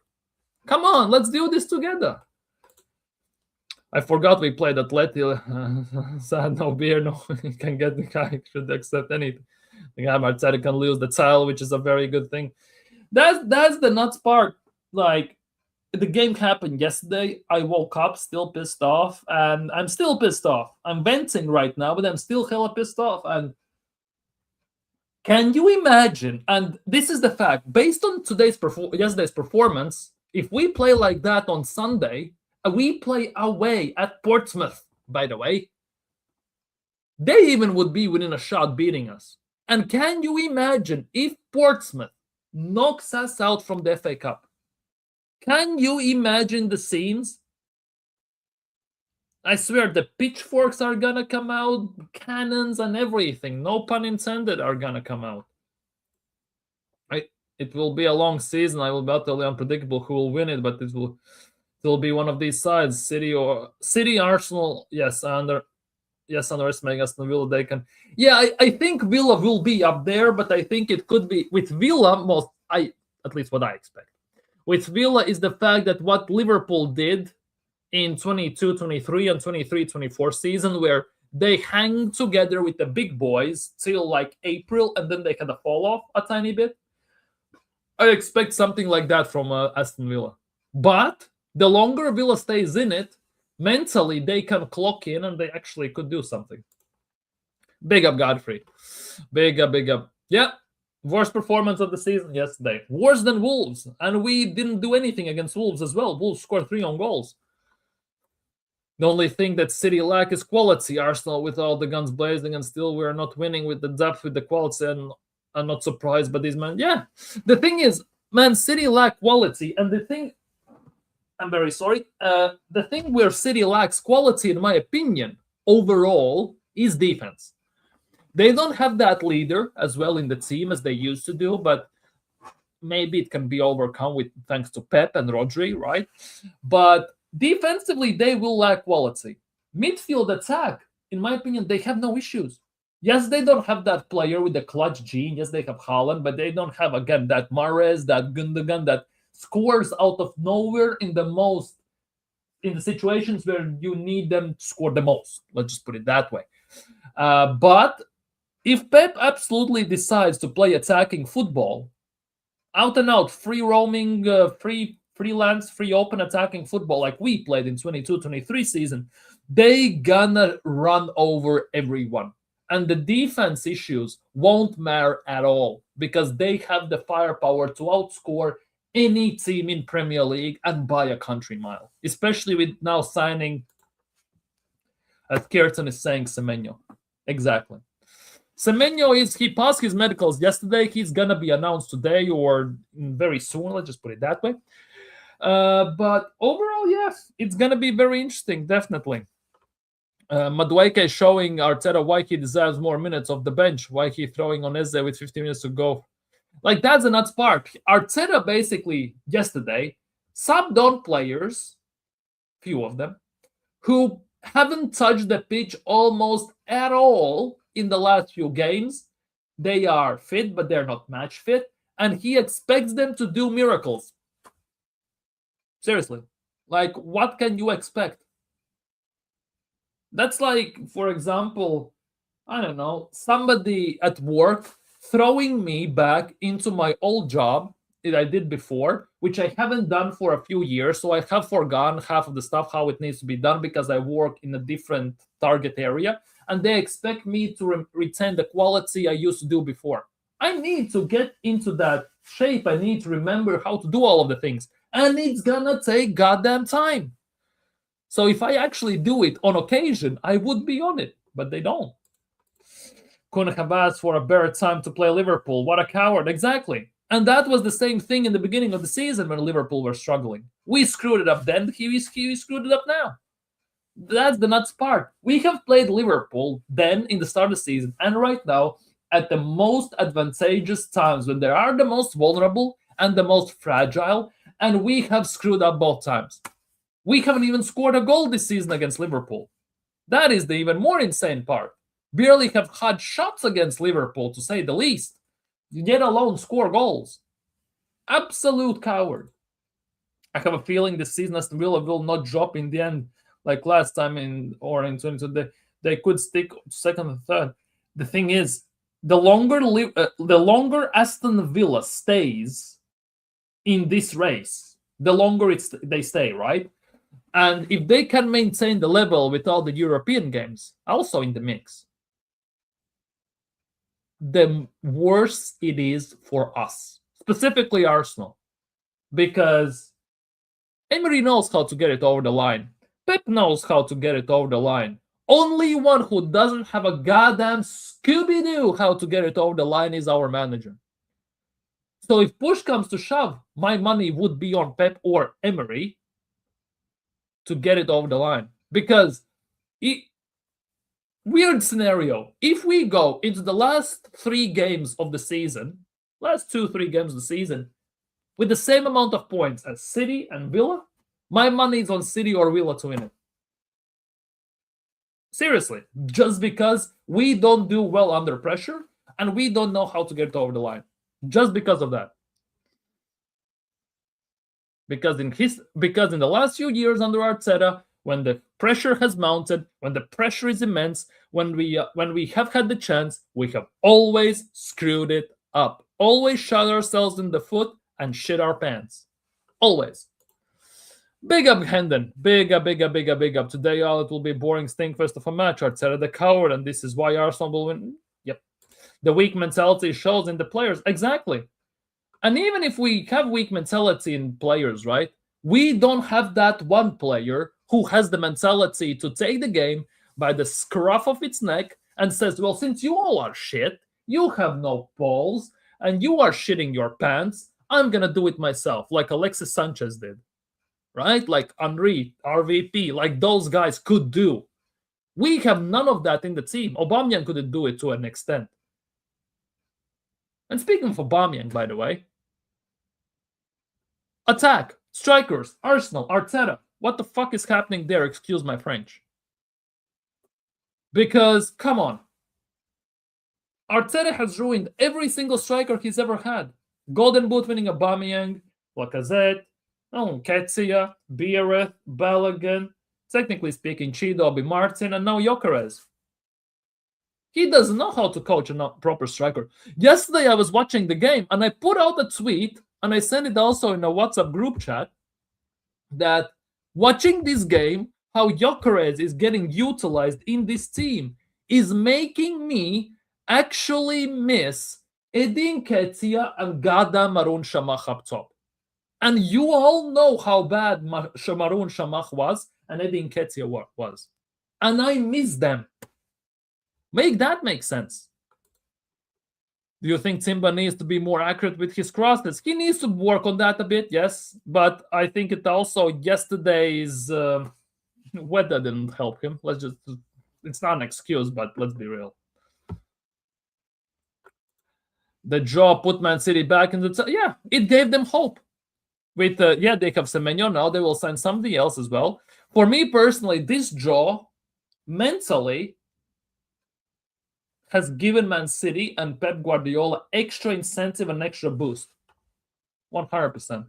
Come on, let's do this together." I forgot we played Atleti. Sad, no beer, no. You can get the guy should accept anything. The guy Marcelo can lose the title, which is a very good thing. That's the nuts part. Like the game happened yesterday. I woke up still pissed off, and I'm still pissed off. I'm venting right now, but I'm still hella pissed off. And can you imagine? And this is the fact. Based on yesterday's performance, if we play like that on Sunday, we play away at Portsmouth. By the way, they even would be within a shot beating us. And can you imagine if Portsmouth knocks us out from the FA Cup? Can you imagine the scenes? I swear the pitchforks are gonna come out, cannons and everything, no pun intended, are gonna come out. It will be a long season. I will be utterly unpredictable who will win it, but it will be one of these sides, City, Arsenal. Yes, underestimating Aston Villa. They can. Yeah, I think Villa will be up there, but I think it could be with Villa. At least what I expect with Villa is the fact that what Liverpool did in 22-23 and 23-24 season, where they hang together with the big boys till like April, and then they kind of fall off a tiny bit. I expect something like that from Aston Villa. But the longer Villa stays in it, mentally they can clock in and they actually could do something. Big up, Godfrey. Big up. Yeah, worst performance of the season yesterday. Worse than Wolves. And we didn't do anything against Wolves as well. Wolves scored 3 own goals. The only thing that City lack is quality. Arsenal with all the guns blazing, and still we're not winning with the depth, with the quality, and I'm not surprised by these men. Yeah, the thing is, Man City lack quality, and the thing, I'm very sorry, the thing where City lacks quality, in my opinion, overall, is defense. They don't have that leader as well in the team as they used to do, but maybe it can be overcome with thanks to Pep and Rodri, right? But defensively, they will lack quality. Midfield attack, in my opinion, they have no issues. Yes, they don't have that player with the clutch gene. Yes, they have Haaland, but they don't have, again, that Mahrez, that Gundogan that scores out of nowhere in the situations where you need them to score the most. Let's just put it that way. But if Pep absolutely decides to play attacking football, out and out, free roaming, freelance, free open attacking football like we played in 22-23 season, they gonna run over everyone. And the defense issues won't matter at all because they have the firepower to outscore any team in Premier League and by a country mile, especially with now signing, as Kierton is saying, Semenyo. Exactly. Semenyo he passed his medicals yesterday. He's going to be announced today or very soon. Let's just put it that way. But overall, yes, it's going to be very interesting, definitely. Madueke is showing Arteta why he deserves more minutes off the bench, why he throwing on Eze with 15 minutes to go. Like, that's a nuts part. Arteta basically, yesterday, subbed on players, few of them, who haven't touched the pitch almost at all in the last few games. They are fit, but they're not match fit, and he expects them to do miracles. Seriously. Like, what can you expect? That's like, for example, I don't know, somebody at work throwing me back into my old job that I did before, which I haven't done for a few years. So I have forgotten half of the stuff, how it needs to be done, because I work in a different target area. And they expect me to retain the quality I used to do before. I need to get into that shape. I need to remember how to do all of the things. And it's gonna take goddamn time. So if I actually do it on occasion, I would be on it. But they don't. Couldn't have asked for a better time to play Liverpool. What a coward. Exactly. And that was the same thing in the beginning of the season when Liverpool were struggling. We screwed it up then. He screwed it up now. That's the nuts part. We have played Liverpool then in the start of the season and right now at the most advantageous times when they are the most vulnerable and the most fragile, and we have screwed up both times. We haven't even scored a goal this season against Liverpool. That is the even more insane part. Barely have had shots against Liverpool, to say the least, yet alone score goals. Absolute coward. I have a feeling this season Aston Villa will not drop in the end like last time in 22, they could stick second and third. The thing is, the longer Aston Villa stays in this race, the longer they stay, right? And if they can maintain the level with all the European games also in the mix, the worse it is for us, specifically Arsenal, because Emery knows how to get it over the line. Pep knows how to get it over the line. Only one who doesn't have a goddamn Scooby-Doo how to get it over the line is our manager. So if push comes to shove, my money would be on Pep or Emery to get it over the line. Because weird scenario. If we go into the last 3 games of the season, last 2-3 games of the season, with the same amount of points as City and Villa, my money is on City or Villa to win it. Seriously, just because we don't do well under pressure and we don't know how to get it over the line. Just because of that. Because in the last few years under Arteta, when the pressure has mounted, when the pressure is immense, when we have had the chance, we have always screwed it up. Always shot ourselves in the foot and shit our pants. Always. Big up, Hendon. Big up. Today, all it will be a boring stinkfest of a match. Arteta the coward, and this is why Arsenal will win. Yep. The weak mentality shows in the players. Exactly. And even if we have weak mentality in players, right? We don't have that one player who has the mentality to take the game by the scruff of its neck and says, well, since you all are shit, you have no balls, and you are shitting your pants, I'm going to do it myself, like Alexis Sanchez did. Right? Like Henry, RVP, like those guys could do. We have none of that in the team. Aubameyang couldn't do it to an extent. And speaking of Aubameyang, by the way, attack, strikers, Arsenal, Arteta. What the fuck is happening there? Excuse my French. Because, come on. Arteta has ruined every single striker he's ever had. Golden Boot winning Aubameyang, Lacazette, Nketiah, Biereth, Balogun, technically speaking, Chido, Martin, and now Gyökeres. He doesn't know how to coach a proper striker. Yesterday, I was watching the game, and I put out a tweet, and I sent it also in a WhatsApp group chat, that watching this game, how Gyökeres is getting utilized in this team is making me actually miss Edin Nketiah and Gada Maroun Shamach up top. And you all know how bad Maroun Shamach was and Edin Nketiah was. And I miss them. Make that make sense. Do you think Timber needs to be more accurate with his crosses? He needs to work on that a bit, yes. But I think it also, yesterday's weather didn't help him. It's not an excuse, but let's be real. The draw put Man City back in the... yeah, it gave them hope. With they have Semenyo now. They will sign somebody else as well. For me personally, this draw mentally has given Man City and Pep Guardiola extra incentive and extra boost. 100%.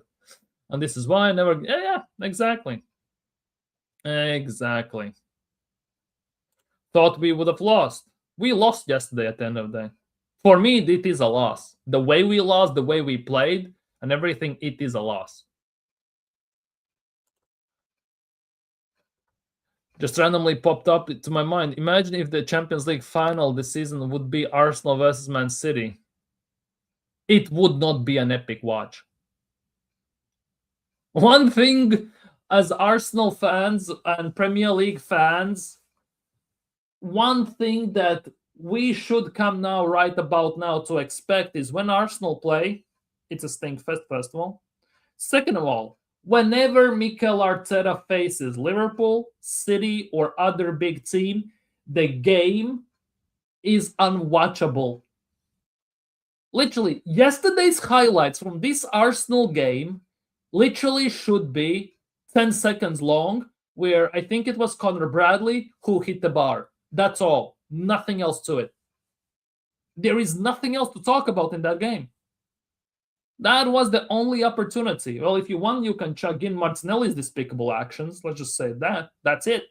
And this is why I never... Yeah, exactly. Exactly. Thought we would have lost. We lost yesterday at the end of the day. For me, it is a loss. The way we lost, the way we played, and everything, it is a loss. Just randomly popped up to my mind. Imagine if the Champions League final this season would be Arsenal versus Man City. It would not be an epic watch. One thing as Arsenal fans and Premier League fans, one thing that we should come now right about now to expect is when Arsenal play, it's a stinkfest, first of all. Second of all, whenever Mikel Arteta faces Liverpool, City, or other big team, the game is unwatchable. Literally, yesterday's highlights from this Arsenal game literally should be 10 seconds long, where I think it was Conor Bradley who hit the bar. That's all. Nothing else to it. There is nothing else to talk about in that game. That was the only opportunity. Well, if you want, you can chuck in Martinelli's despicable actions. Let's just say that. That's it.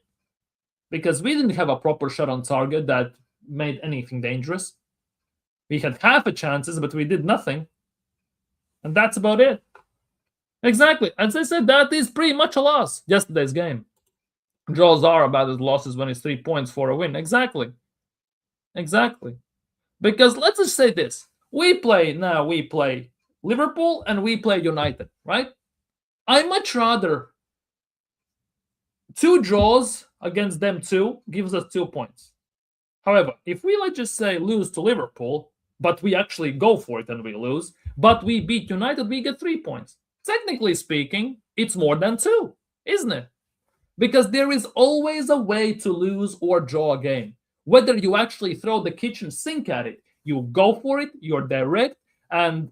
Because we didn't have a proper shot on target that made anything dangerous. We had half a chances, but we did nothing. And that's about it. Exactly. As I said, that is pretty much a loss. Yesterday's game. Draws are about as losses when it's 3 points for a win. Exactly. Exactly. Because let's just say this. We play Liverpool and we play United, right? I much rather 2 draws against them too gives us 2 points. However, if we, let's just say, lose to Liverpool, but we actually go for it and we lose, but we beat United, we get 3 points. Technically speaking, it's more than 2, isn't it? Because there is always a way to lose or draw a game. Whether you actually throw the kitchen sink at it, you go for it, you're direct, and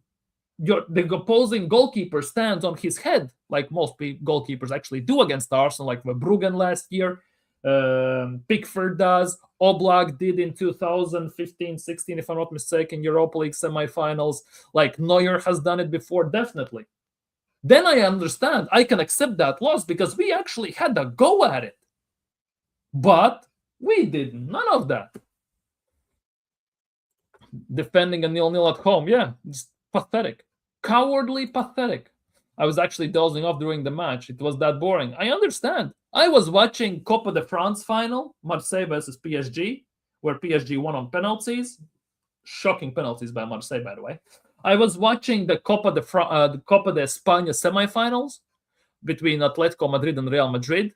the opposing goalkeeper stands on his head, like most goalkeepers actually do against Arsenal, like Verbruggen last year, Pickford does, Oblak did in 2015-16, if I'm not mistaken, Europa League semifinals, like Neuer has done it before, definitely. Then I understand, I can accept that loss because we actually had a go at it. But we did none of that. Defending a 0-0 at home, yeah, it's pathetic. Cowardly pathetic. I was actually dozing off during the match. It was that boring. I understand. I was watching Copa de France final, Marseille versus PSG, where PSG won on penalties. Shocking penalties by Marseille, by the way. I was watching the Copa de España semifinals between Atletico Madrid and Real Madrid.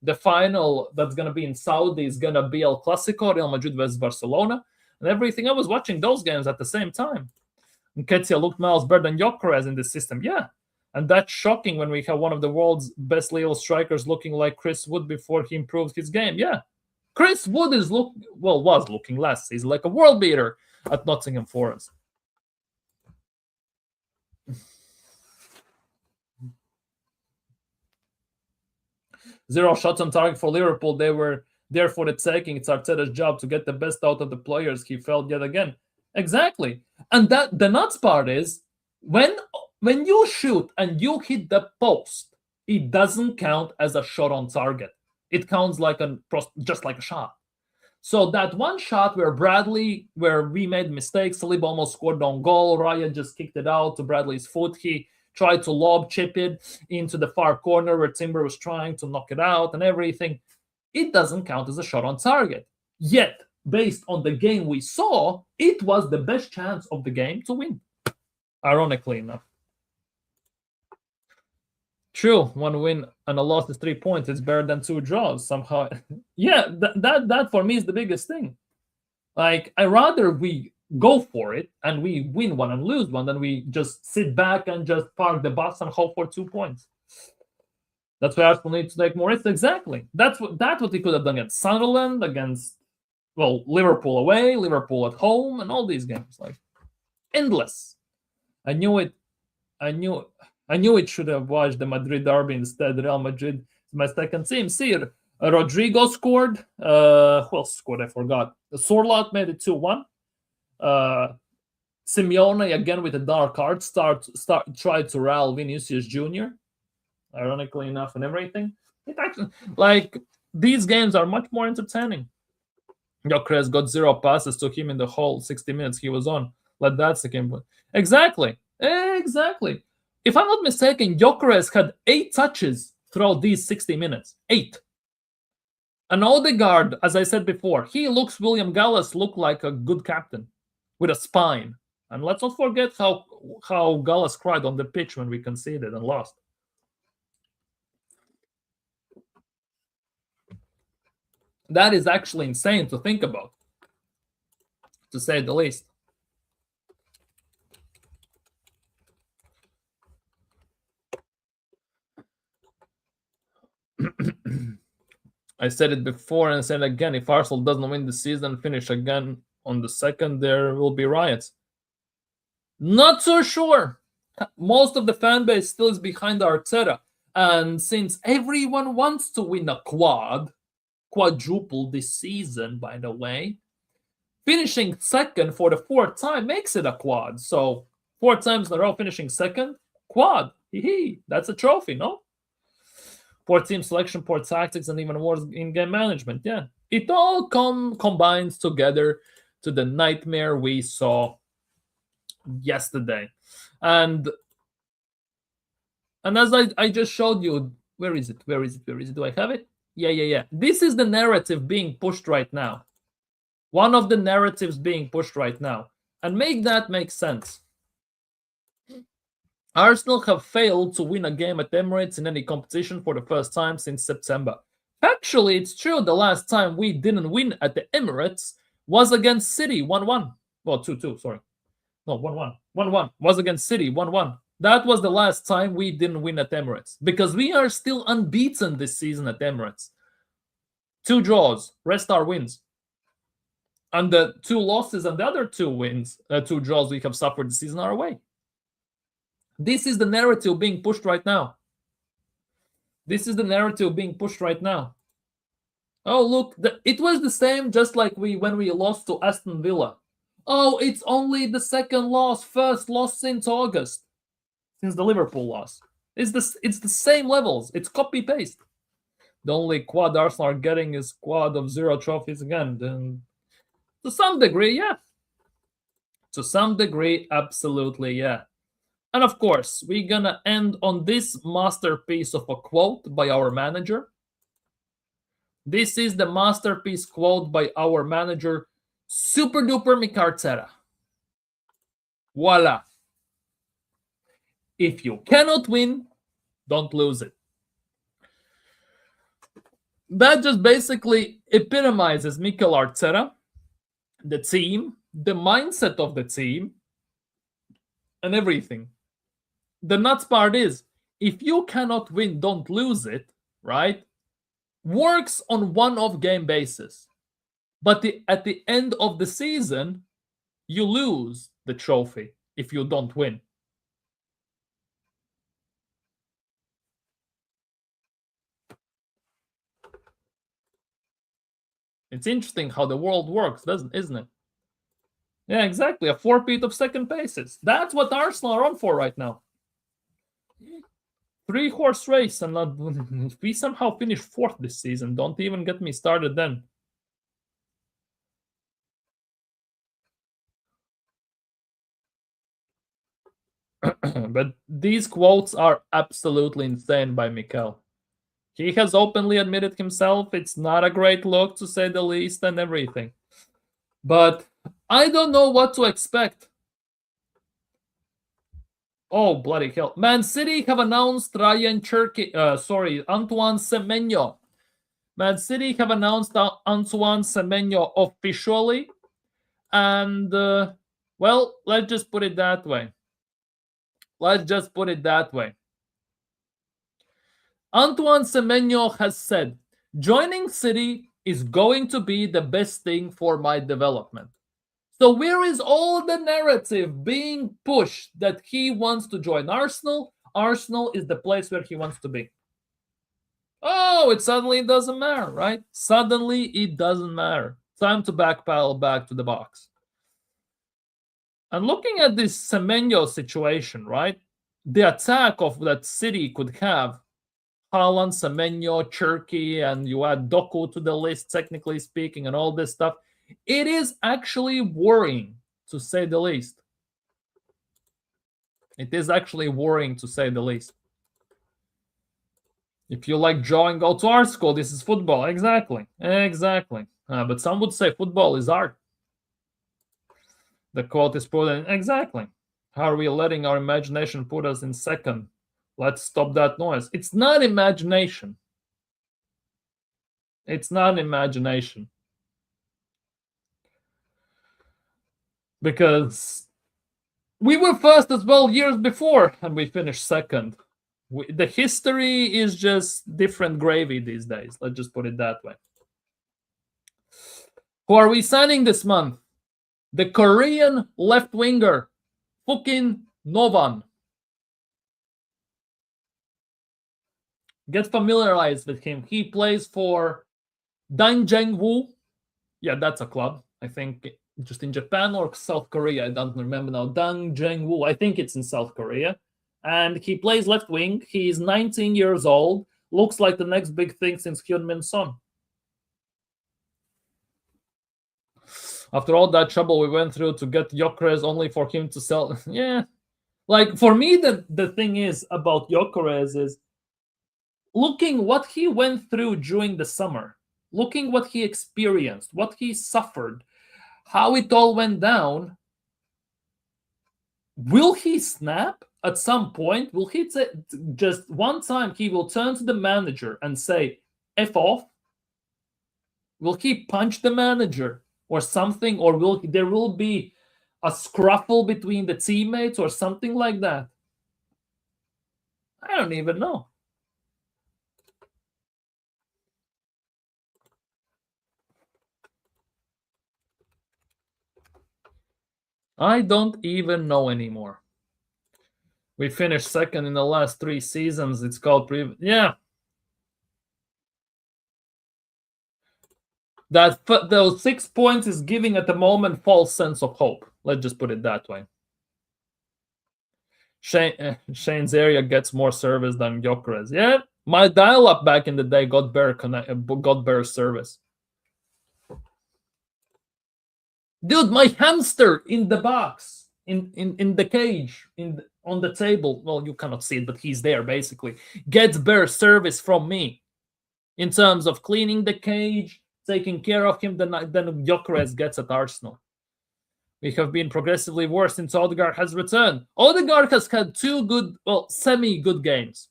The final that's going to be in Saudi is going to be El Clasico, Real Madrid versus Barcelona, and everything. I was watching those games at the same time. Nketiah looked miles better than Gyökeres in this system, yeah. And that's shocking when we have one of the world's best little strikers looking like Chris Wood before he improved his game, yeah. Chris Wood was looking less. He's like a world beater at Nottingham Forest. Zero shots on target for Liverpool. They were there for the taking. It's Arteta's job to get the best out of the players. He failed yet again. Exactly. And that the nuts part is when you shoot and you hit the post, it doesn't count as a shot on target. It counts just like a shot. So that one shot where we made mistakes, Saliba almost scored on goal. Raya just kicked it out to Bradley's foot. He tried to lob chip it into the far corner where Timber was trying to knock it out and everything. It doesn't count as a shot on target. Yet, based on the game we saw, it was the best chance of the game to win. Ironically enough. True, 1 win and a loss is 3 points. It's better than 2 draws somehow. Yeah, that for me is the biggest thing. Like, I rather we go for it and we win one and lose one than we just sit back and just park the bus and hope for 2 points. That's why Arsenal needs to take more risks. Exactly. That's what he could have done against Sunderland, against Liverpool away, Liverpool at home, and all these games. Like, endless. I knew it should have watched the Madrid derby instead. Real Madrid is my second team. See, Rodrigo scored. Who else scored? I forgot. Sorloth made it 2-1. Simeone again with a dark heart tried to rile Vinicius Jr. Ironically enough, and everything. It actually, like, these games are much more entertaining. Gyökeres got 0 passes to him in the whole 60 minutes he was on. Like, that's the game. Exactly. If I'm not mistaken, Gyökeres had 8 touches throughout these 60 minutes. 8. And Odegaard, as I said before, William Gallas looked like a good captain with a spine. And let's not forget how Gallas cried on the pitch when we conceded and lost. That is actually insane to think about, to say the least. I said it before and I said it again. If Arsenal doesn't win the season, finish again on the 2nd, there will be riots. Not so sure. Most of the fan base still is behind Arteta. And since everyone wants to win a quadruple this season, by the way, finishing 2nd for the 4th time makes it a quad. So 4 times in a row finishing second. Quad. Hee. That's a trophy, no? Poor team selection, poor tactics, and even worse in-game management. Yeah. It all combines together to the nightmare we saw yesterday. And as I just showed you, where is it? Do I have it? Yeah. This is the narrative being pushed right now. One of the narratives being pushed right now. And make that make sense. Arsenal have failed to win a game at Emirates in any competition for the first time since September. Actually, it's true the last time we didn't win at the Emirates was against City 1-1. Well, 2-2, sorry. No, 1-1. 1-1 was against City 1-1. That was the last time we didn't win at Emirates because we are still unbeaten this season at Emirates. 2 draws, rest our wins. And the 2 losses and the other 2 draws we have suffered this season are away. This is the narrative being pushed right now. Oh, look, it was the same just like when we lost to Aston Villa. Oh, it's only the second loss, first loss since August, since the Liverpool loss. It's the same levels. It's copy-paste. The only quad Arsenal are getting is quad of 0 trophies again. Then, to some degree, yeah. To some degree, absolutely, yeah. And of course, we're gonna end on this masterpiece of a quote by our manager. This is the masterpiece quote by our manager, Super Duper Mikartera. Voila. If you cannot win, don't lose it. That just basically epitomizes Mikel Arteta, the team, the mindset of the team, and everything. The nuts part is, if you cannot win, don't lose it, right? Works on one-off game basis. But at the end of the season, you lose the trophy if you don't win. It's interesting how the world works, isn't it? Yeah, exactly. A 4-peat of second places. That's what Arsenal are on for right now. 3-horse race, and if we somehow finish 4th this season, don't even get me started then. But these quotes are absolutely insane by Mikel. He has openly admitted himself it's not a great look, to say the least, and everything. But I don't know what to expect. Oh, bloody hell. Man City have announced Antoine Semenyo. Man City have announced Antoine Semenyo officially. And, well, let's just put it that way. Antoine Semenyo has said, joining City is going to be the best thing for my development. So where is all the narrative being pushed that he wants to join Arsenal? Arsenal is the place where he wants to be. Oh, it suddenly doesn't matter, right? Suddenly it doesn't matter. Time to backpedal back to the box. And looking at this Semenyo situation, right? The attack of that City could have Haaland, Semenyo, Cherki, and you add Doku to the list, technically speaking, and all this stuff. It is actually worrying, to say the least. It is actually worrying, to say the least. If you like drawing, go to art school. This is football. Exactly. But some would say football is art. The quote is put in. Exactly. How are we letting our imagination put us in second? Let's stop that noise. It's not imagination. Because we were first as well years before, and we finished second. The history is just different gravy these days. Let's just put it that way. Who are we signing this month? The Korean left winger, fucking Novan. Get familiarized with him. He plays for Danjengwu. Yeah, that's a club. I think just in Japan or South Korea. I don't remember now. Dang Jeng-woo. I think it's in South Korea. And he plays left wing. He's 19 years old. Looks like the next big thing since Hyun-Min Son. After all that trouble we went through to get Gyökeres only for him to sell. Yeah. Like, for me, the thing is about Gyökeres is looking what he went through during the summer, looking what he experienced, what he suffered, how it all went down. Will he snap at some point? Will he just one time he will turn to the manager and say, F off? Will he punch the manager or something? Or there will be a scruffle between the teammates or something like that? I don't even know. I don't even know anymore. We finished second in the last 3 seasons. It's called yeah. Those 6 points is giving at the moment false sense of hope. Let's just put it that way. Shane's area gets more service than Gyökeres. Yeah, my dial-up back in the day got better service. Dude, my hamster in the box, in the cage, on the table. Well, you cannot see it, but he's there basically. Gets better service from me in terms of cleaning the cage, taking care of him than Gyökeres gets at Arsenal. We have been progressively worse since Odegaard has returned. Odegaard has had 2 good, well, semi-good games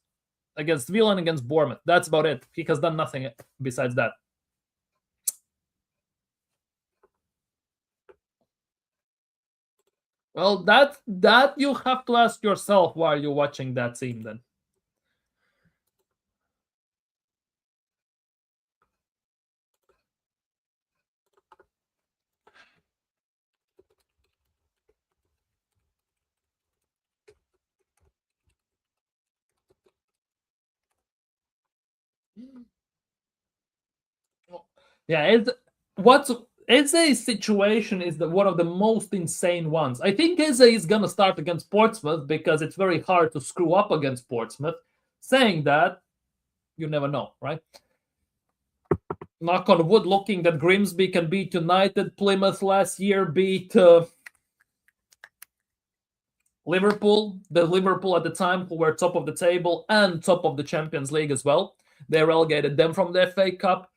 against Villa and against Bournemouth. That's about it. He has done nothing besides that. Well, that you have to ask yourself while you're watching that team then. Yeah, Eze's situation is one of the most insane ones. I think Eze is going to start against Portsmouth because it's very hard to screw up against Portsmouth. Saying that, you never know, right? Knock on wood, looking that Grimsby can beat United. Plymouth last year beat Liverpool. The Liverpool at the time who were top of the table and top of the Champions League as well. They relegated them from the FA Cup.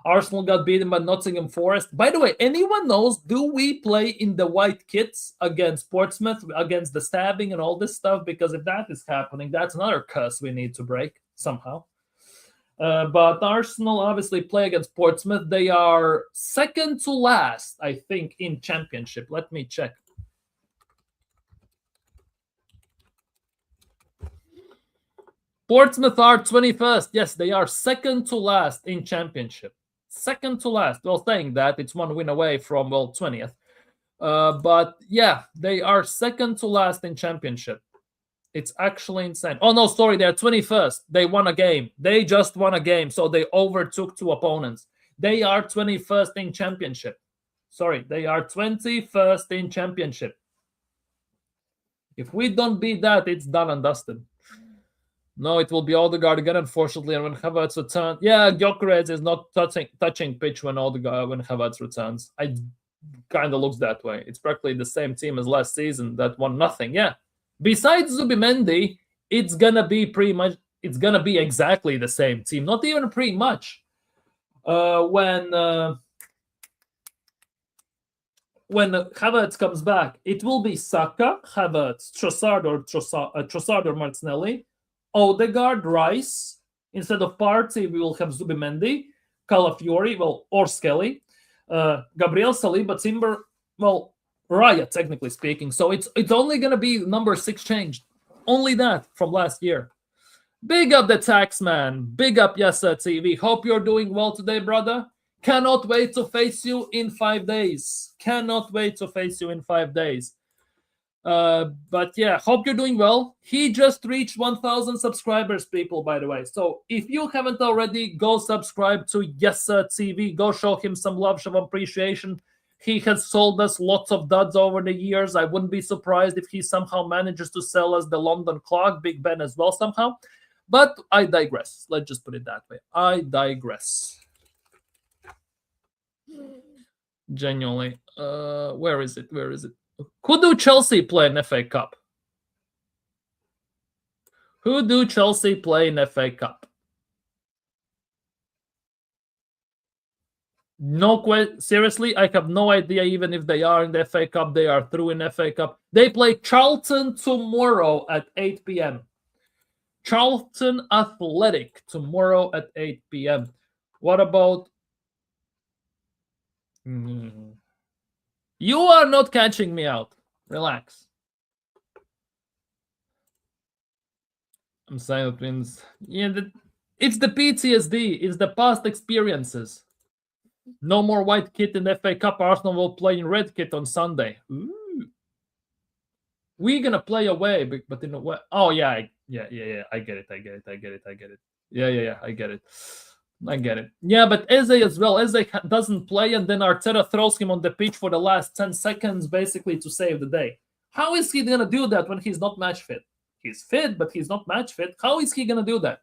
Arsenal got beaten by Nottingham Forest. By the way, anyone knows, do we play in the white kits against Portsmouth, against the stabbing and all this stuff? Because if that is happening, that's another curse we need to break somehow. But Arsenal obviously play against Portsmouth. They are second to last, I think, in Championship. Let me check. Portsmouth are 21st. Yes, they are second to last in Championship. Second to last. Well, saying that, it's 1 win away from, 20th. But yeah, they are second to last in Championship. It's actually insane. Oh, no, sorry, they're 21st. They won a game. They just won a game, so they overtook 2 opponents. They are 21st in Championship. Sorry, they are 21st in Championship. If we don't beat that, it's done and dusted. No, it will be Odegaard again, unfortunately, and when Havertz returns. Yeah, Gyökeres is not touching pitch when Havertz returns. I kind of looks that way. It's practically the same team as last season that won nothing. Yeah. Besides Zubimendi, it's gonna be exactly the same team. Not even pretty much. When Havertz comes back, it will be Saka, Havertz, Trossard or Martinelli, Odegaard, Rice. Instead of Partey, we will have Zubimendi, Calafiori, or Skelly, Gabriel Saliba, Timber, Raya, technically speaking. So it's only going to be number 6 changed. Only that from last year. Big up the Taxman. Big up Yasa TV. Hope you're doing well today, brother. Cannot wait to face you in 5 days. Cannot wait to face you in 5 days. But yeah, hope you're doing well. He just reached 1,000 subscribers, people, by the way. So if you haven't already, go subscribe to Yesa TV. Go show him some love, some appreciation. He has sold us lots of duds over the years. I wouldn't be surprised if he somehow manages to sell us the London Clock, Big Ben as well somehow. But I digress. Let's just put it that way. I digress. Genuinely. Where is it? Where is it? Who do Chelsea play in FA Cup? Who do Chelsea play in FA Cup? No question. Seriously, I have no idea. Even if they are in the FA Cup, they are through in FA Cup. They play Charlton tomorrow at 8 p.m. Charlton Athletic tomorrow at 8 p.m. What about? You are not catching me out. Relax. I'm saying it means it's the PTSD. It's the past experiences. No more white kit in the FA Cup. Arsenal will play in red kit on Sunday. Ooh. We're gonna play away, but in a way. Oh yeah, yeah. I get it. Yeah. I get it. Yeah, but Eze as well. Eze doesn't play, and then Arteta throws him on the pitch for the last 10 seconds, basically to save the day. How is he gonna do that when he's not match fit? He's fit, but he's not match fit. How is he gonna do that?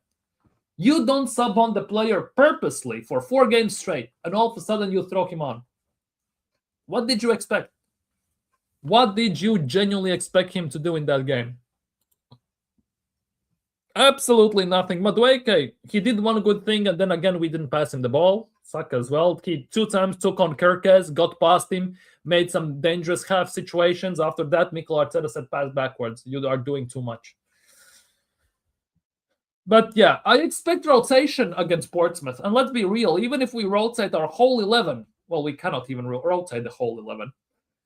You don't sub on the player purposely for 4 games straight, and all of a sudden you throw him on. What did you expect? What did you genuinely expect him to do in that game? Absolutely nothing. Madueke, he did one good thing, and then again we didn't pass him the ball. Suck as well. He 2 times took on Kirkes, got past him, made some dangerous half situations. After that, Mikel Arteta said, pass backwards. You are doing too much. But yeah, I expect rotation against Portsmouth. And let's be real, even if we rotate our whole 11, well, we cannot even rotate the whole 11.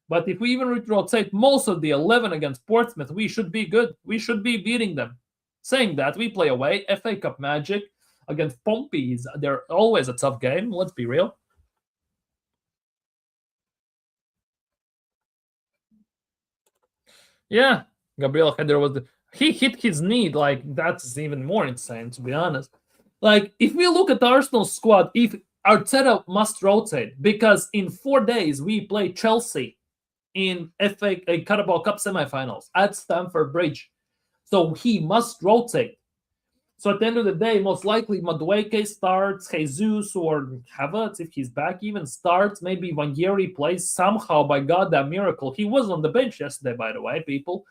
But if we even rotate most of the 11 against Portsmouth, we should be good. We should be beating them. Saying that, we play away, FA Cup Magic against Pompeys. They're always a tough game, let's be real. Yeah, Gabriel Heder he hit his knee. Like, that's even more insane, to be honest. Like, if we look at Arsenal's squad, if Arteta must rotate, because in 4 days we play Chelsea in FA Carabao Cup semifinals at Stamford Bridge. So he must rotate. So at the end of the day, most likely Madueke starts, Jesus or Havertz, if he's back, even starts. Maybe Vangieri plays somehow, by God, that miracle. He was on the bench yesterday, by the way, people.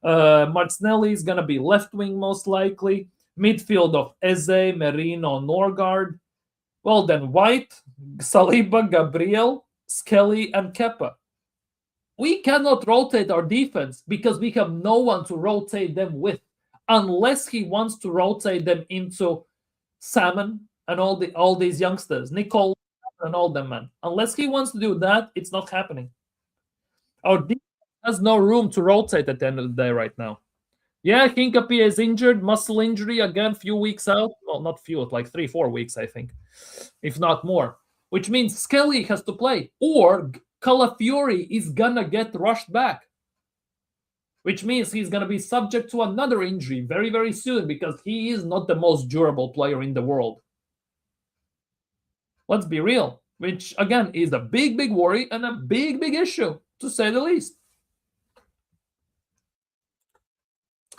Martinelli is going to be left wing, most likely. Midfield of Eze, Merino, Norgard. Well, then White, Saliba, Gabriel, Skelly, and Kepa. We cannot rotate our defense because we have no one to rotate them with, unless he wants to rotate them into Salmon and all these youngsters, Nicole and all them, man. Unless he wants to do that, it's not happening. Our defense has no room to rotate at the end of the day right now. Yeah, Hincapié is injured, muscle injury again, few weeks out. Well, not few, like 3-4 weeks, I think, if not more. Which means Skelly has to play, or Calafiori is gonna get rushed back, which means he's gonna be subject to another injury very, very soon because he is not the most durable player in the world. Let's be real, which again is a big, big worry and a big, big issue, to say the least.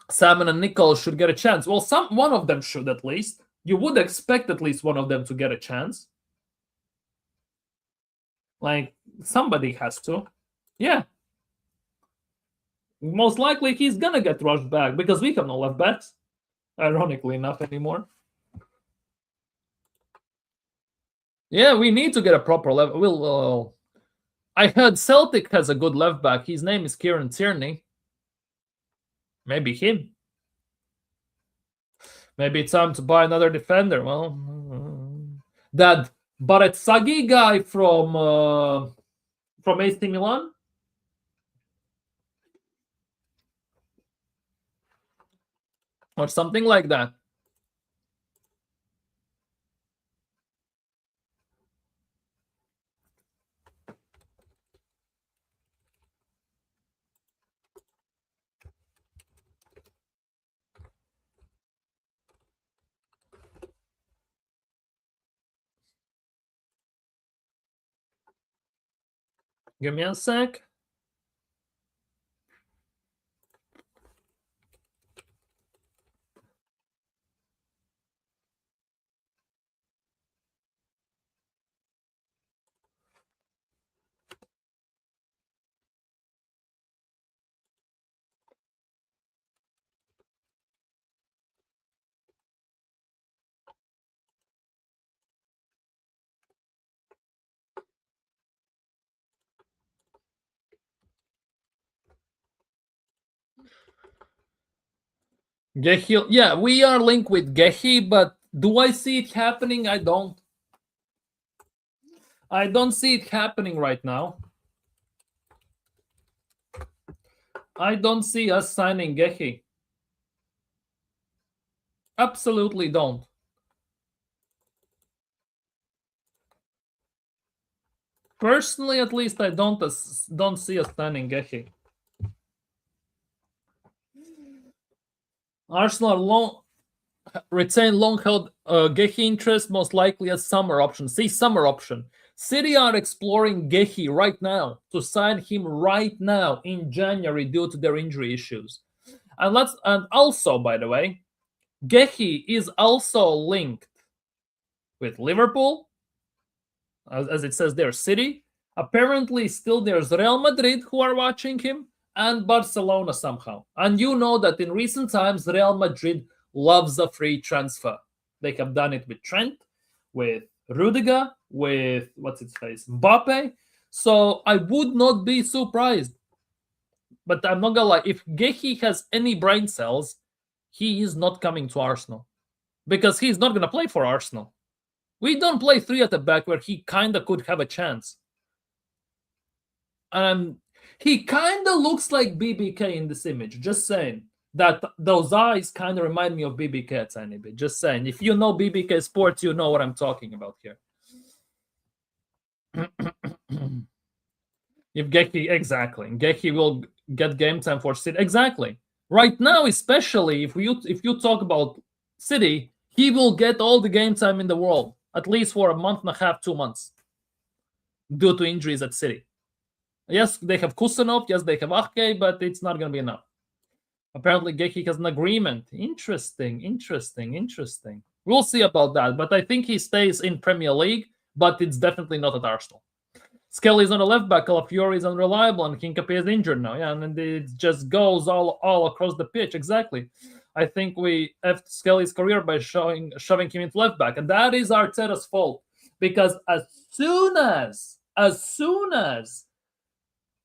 Salmon and Nicole should get a chance. Well, one of them should, at least. You would expect at least one of them to get a chance. Like, somebody has to. Yeah. Most likely he's gonna get rushed back because we have no left backs, ironically enough, anymore. Yeah, we need to get a proper left. I heard Celtic has a good left back. His name is Kieran Tierney. Maybe him. Maybe it's time to buy another defender. Well, that Baretsagi guy from AC Milan. Or something like that. Give me a sec. Gehi, yeah, we are linked with Gehi, but do I see it happening? I don't. I don't see it happening right now. I don't see us signing Gehi. Absolutely don't. Personally, at least, I don't see us signing Gehi. Arsenal retain long-held Gehi interest, most likely as summer option. See, summer option. City are exploring Gehi right now to sign him right now in January due to their injury issues. And also, by the way, Gehi is also linked with Liverpool, as it says there, City. Apparently, still there's Real Madrid who are watching him, and Barcelona somehow. And you know that in recent times, Real Madrid loves a free transfer. They have done it with Trent, with Rudiger, with what's its face, Mbappe. So I would not be surprised. But I'm not gonna lie, if Gehi has any brain cells, he is not coming to Arsenal. Because he's not gonna play for Arsenal. We don't play three at the back where he kinda could have a chance. He kind of looks like BBK in this image. Just saying that those eyes kind of remind me of BBK a tiny bit. Just saying, if you know BBK Sports, you know what I'm talking about here. If Gehi will get game time for City. Exactly. Right now, especially if you talk about City, he will get all the game time in the world, at least for a month and a half, 2 months, due to injuries at City. Yes, they have Kusanov. Yes, they have Ake, but it's not going to be enough. Apparently, Gehi has an agreement. Interesting. We'll see about that, but I think he stays in Premier League, but it's definitely not at Arsenal. Skelly is on the left back, Calafiori is unreliable, and Hincapié is injured now. Yeah, and it just goes all across the pitch. Exactly. I think we effed Skelly's career by shoving him into left back, and that is Arteta's fault, because as soon as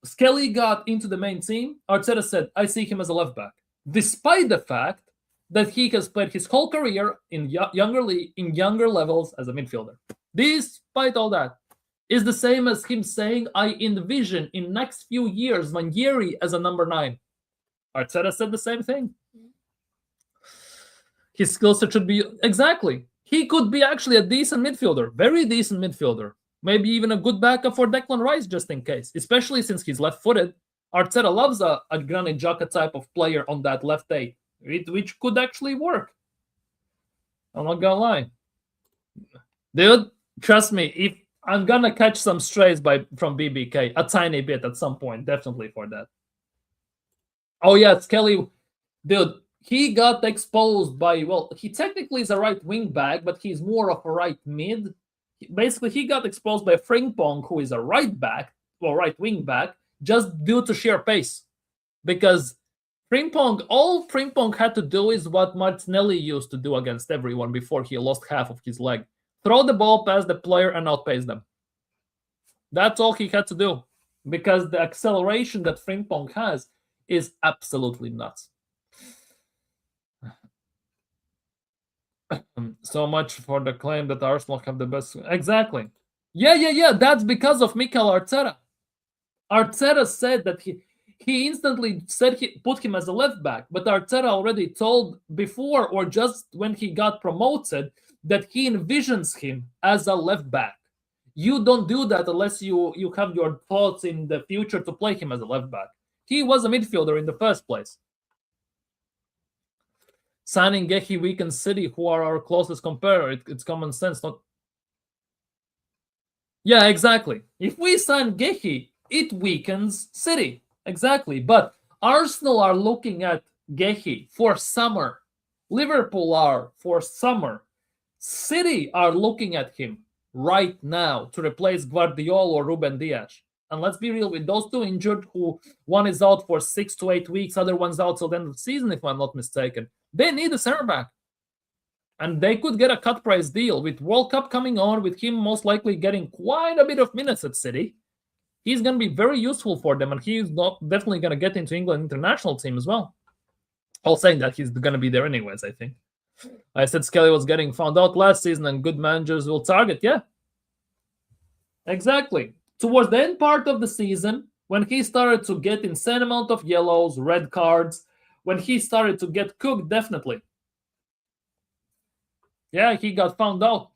Skelly got into the main team, Arteta said, I see him as a left back, despite the fact that he has played his whole career in younger levels as a midfielder. Despite all that, is the same as him saying, I envision in next few years Manieri as a number 9. Arteta said the same thing. His skill set should be exactly. He could be actually a decent midfielder, very decent midfielder. Maybe even a good backup for Declan Rice, just in case, especially since he's left-footed. Arteta loves a Granit Xhaka type of player on that left eight, which could actually work. I'm not gonna lie. Dude, trust me, if I'm gonna catch some strays from BBK, a tiny bit at some point, definitely for that. Oh yeah, it's Kelly. Dude, he got exposed by, well, he technically is a right wing back, but he's more of a right mid. Basically, he got exposed by Frimpong, who is a right back, or right wing back, just due to sheer pace. Because all Frimpong had to do is what Martinelli used to do against everyone before he lost half of his leg. Throw the ball past the player and outpace them. That's all he had to do. Because the acceleration that Frimpong has is absolutely nuts. So much for the claim that Arsenal have the best. Exactly. Yeah. That's because of Mikel Arteta. Arteta said that he instantly said he put him as a left back, but Arteta already told before, or just when he got promoted, that he envisions him as a left back. You don't do that unless you have your thoughts in the future to play him as a left back. He was a midfielder in the first place. Signing Gehi weakens City, who are our closest competitor. It's common sense, not. Yeah, exactly. If we sign Gehi, it weakens City. Exactly. But Arsenal are looking at Gehi for summer. Liverpool are for summer. City are looking at him right now to replace Guardiola or Ruben Dias. And let's be real, with those two injured, who one is out for 6 to 8 weeks, other one's out till the end of the season, if I'm not mistaken. They need a center back. And they could get a cut price deal with World Cup coming on, with him most likely getting quite a bit of minutes at City. He's going to be very useful for them, and he's definitely going to get into England international team as well. All saying that he's going to be there anyways, I think. I said Skelly was getting found out last season and good managers will target. Yeah, exactly. Towards the end part of the season, when he started to get insane amount of yellows, red cards, when he started to get cooked, definitely. Yeah, he got found out.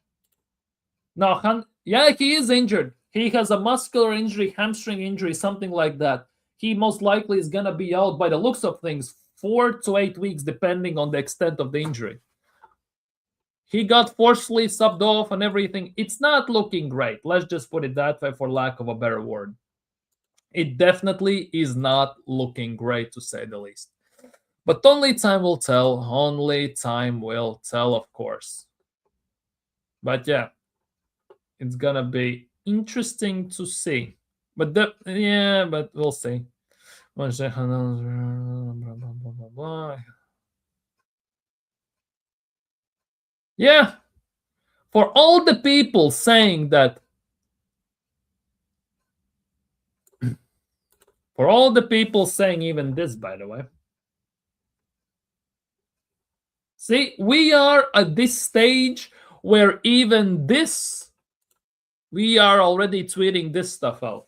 Now, yeah, he is injured. He has a muscular injury, hamstring injury, something like that. He most likely is going to be out, by the looks of things, 4 to 8 weeks, depending on the extent of the injury. He got forcefully subbed off and everything. It's not looking great. Let's just put it that way, for lack of a better word. It definitely is not looking great, to say the least. But only time will tell. Only time will tell, of course. But yeah, it's gonna be interesting to see. But but we'll see. Yeah, for all the people saying that, for all the people saying even this, by the way. See, we are at this stage where even this, we are already tweeting this stuff out.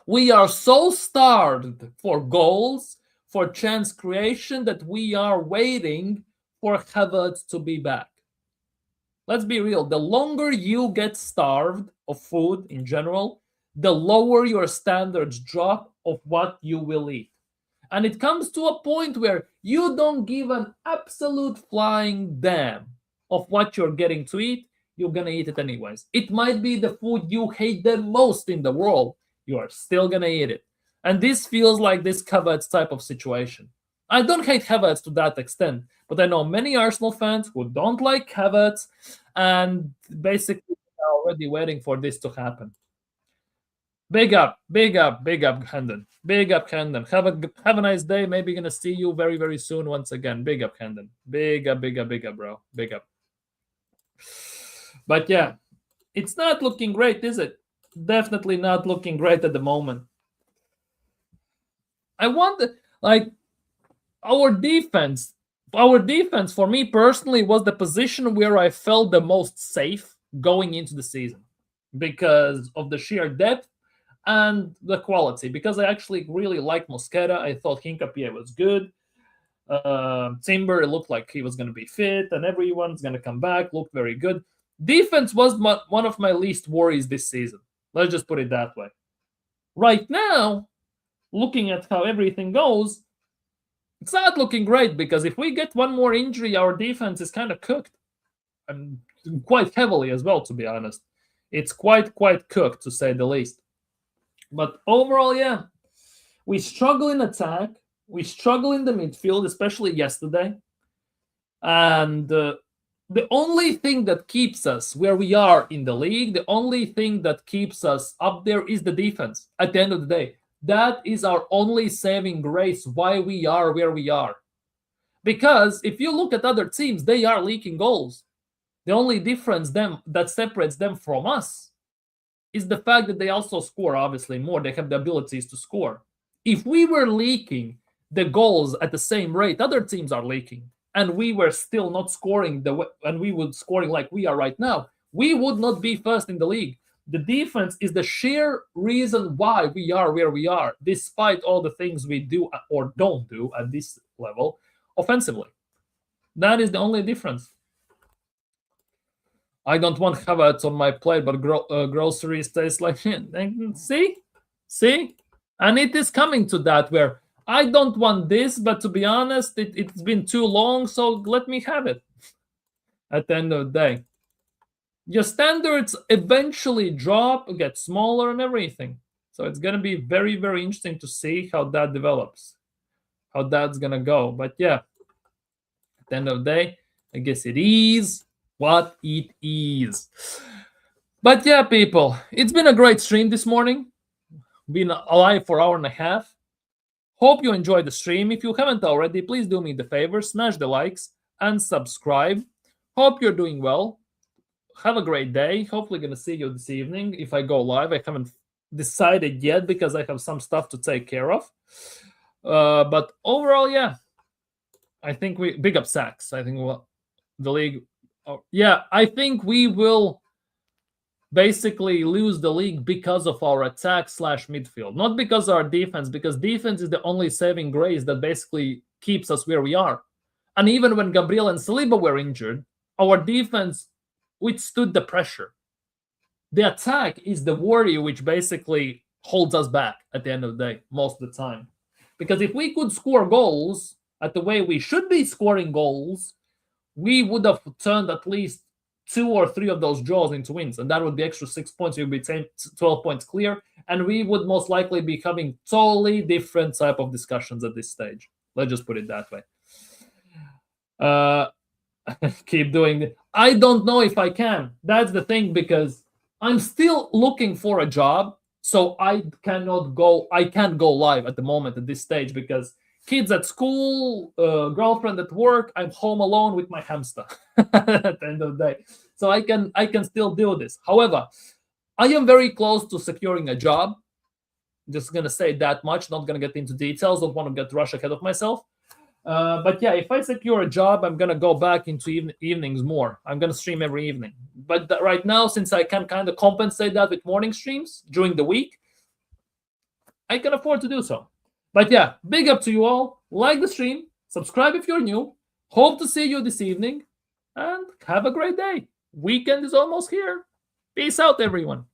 We are so starved for goals, for chance creation, that we are waiting for Havertz to be back. Let's be real. The longer you get starved of food in general, the lower your standards drop of what you will eat. And it comes to a point where you don't give an absolute flying damn of what you're getting to eat. You're going to eat it anyways. It might be the food you hate the most in the world. You are still going to eat it. And this feels like this Havertz type of situation. I don't hate Havertz to that extent, but I know many Arsenal fans who don't like Havertz, and basically are already waiting for this to happen. Big up, Hendon. Big up, Hendon. Have a nice day. Maybe gonna see you very, very soon once again. Big up, Hendon. Big up, bro. Big up. But yeah, it's not looking great, is it? Definitely not looking great at the moment. I wonder, like, our defense for me personally was the position where I felt the most safe going into the season because of the sheer depth and the quality, because I actually really liked Mosquera. I thought Hincapié was good. Timber, it looked like he was going to be fit and everyone's going to come back, looked very good. Defense was one of my least worries this season. Let's just put it that way. Right now, looking at how everything goes, it's not looking great, because if we get one more injury, our defense is kind of cooked. And quite heavily as well, to be honest. It's quite cooked, to say the least. But overall, yeah, we struggle in attack. We struggle in the midfield, especially yesterday. And the only thing that keeps us where we are in the league, the only thing that keeps us up there is the defense at the end of the day. That is our only saving grace why we are where we are. Because if you look at other teams, they are leaking goals. The only difference that separates them from us is the fact that they also score, obviously, more. They have the abilities to score. If we were leaking the goals at the same rate other teams are leaking, and we were still not scoring and we would scoring like we are right now, we would not be first in the league. The defense is the sheer reason why we are where we are, despite all the things we do or don't do at this level offensively. That is the only difference. I don't want Havertz on my plate, but groceries taste like shit. See? And it is coming to that where I don't want this, but to be honest, it's been too long, so let me have it at the end of the day. Your standards eventually drop, get smaller, and everything. So it's gonna be very, very interesting to see how that develops, how that's gonna go. But yeah, at the end of the day, I guess it is what it is. But yeah, people, it's been a great stream this morning. Been alive for an hour and a half. Hope you enjoyed the stream. If you haven't already, please do me the favor, smash the likes and subscribe. Hope you're doing well. Have a great day. Hopefully gonna see you this evening if I go live. I haven't decided yet because I have some stuff to take care of. But overall, yeah, I think we big up Sacks. I think the league. Yeah, I think we will basically lose the league because of our attack / midfield, not because of our defense, because defense is the only saving grace that basically keeps us where we are. And even when Gabriel and Saliba were injured, our defense withstood the pressure. The attack is the worry which basically holds us back at the end of the day, most of the time. Because if we could score goals at the way we should be scoring goals, we would have turned at least 2 or 3 of those draws into wins, and that would be extra 6 points. You'd be 12 points clear, and we would most likely be having totally different type of discussions at this stage. Let's just put it that way. Keep doing it. I don't know if I can. That's the thing, because I'm still looking for a job, so I can't go live at the moment at this stage, because kids at school, girlfriend at work, I'm home alone with my hamster at the end of the day. So I can still do this. However, I am very close to securing a job. Just gonna say that much, not gonna get into details. Don't want to get rushed ahead of myself. But yeah, if I secure a job, I'm gonna go back into evenings more. I'm gonna stream every evening. But right now, since I can kind of compensate that with morning streams during the week, I can afford to do so. But yeah, big up to you all. Like the stream, subscribe if you're new. Hope to see you this evening, and have a great day. Weekend is almost here. Peace out, everyone.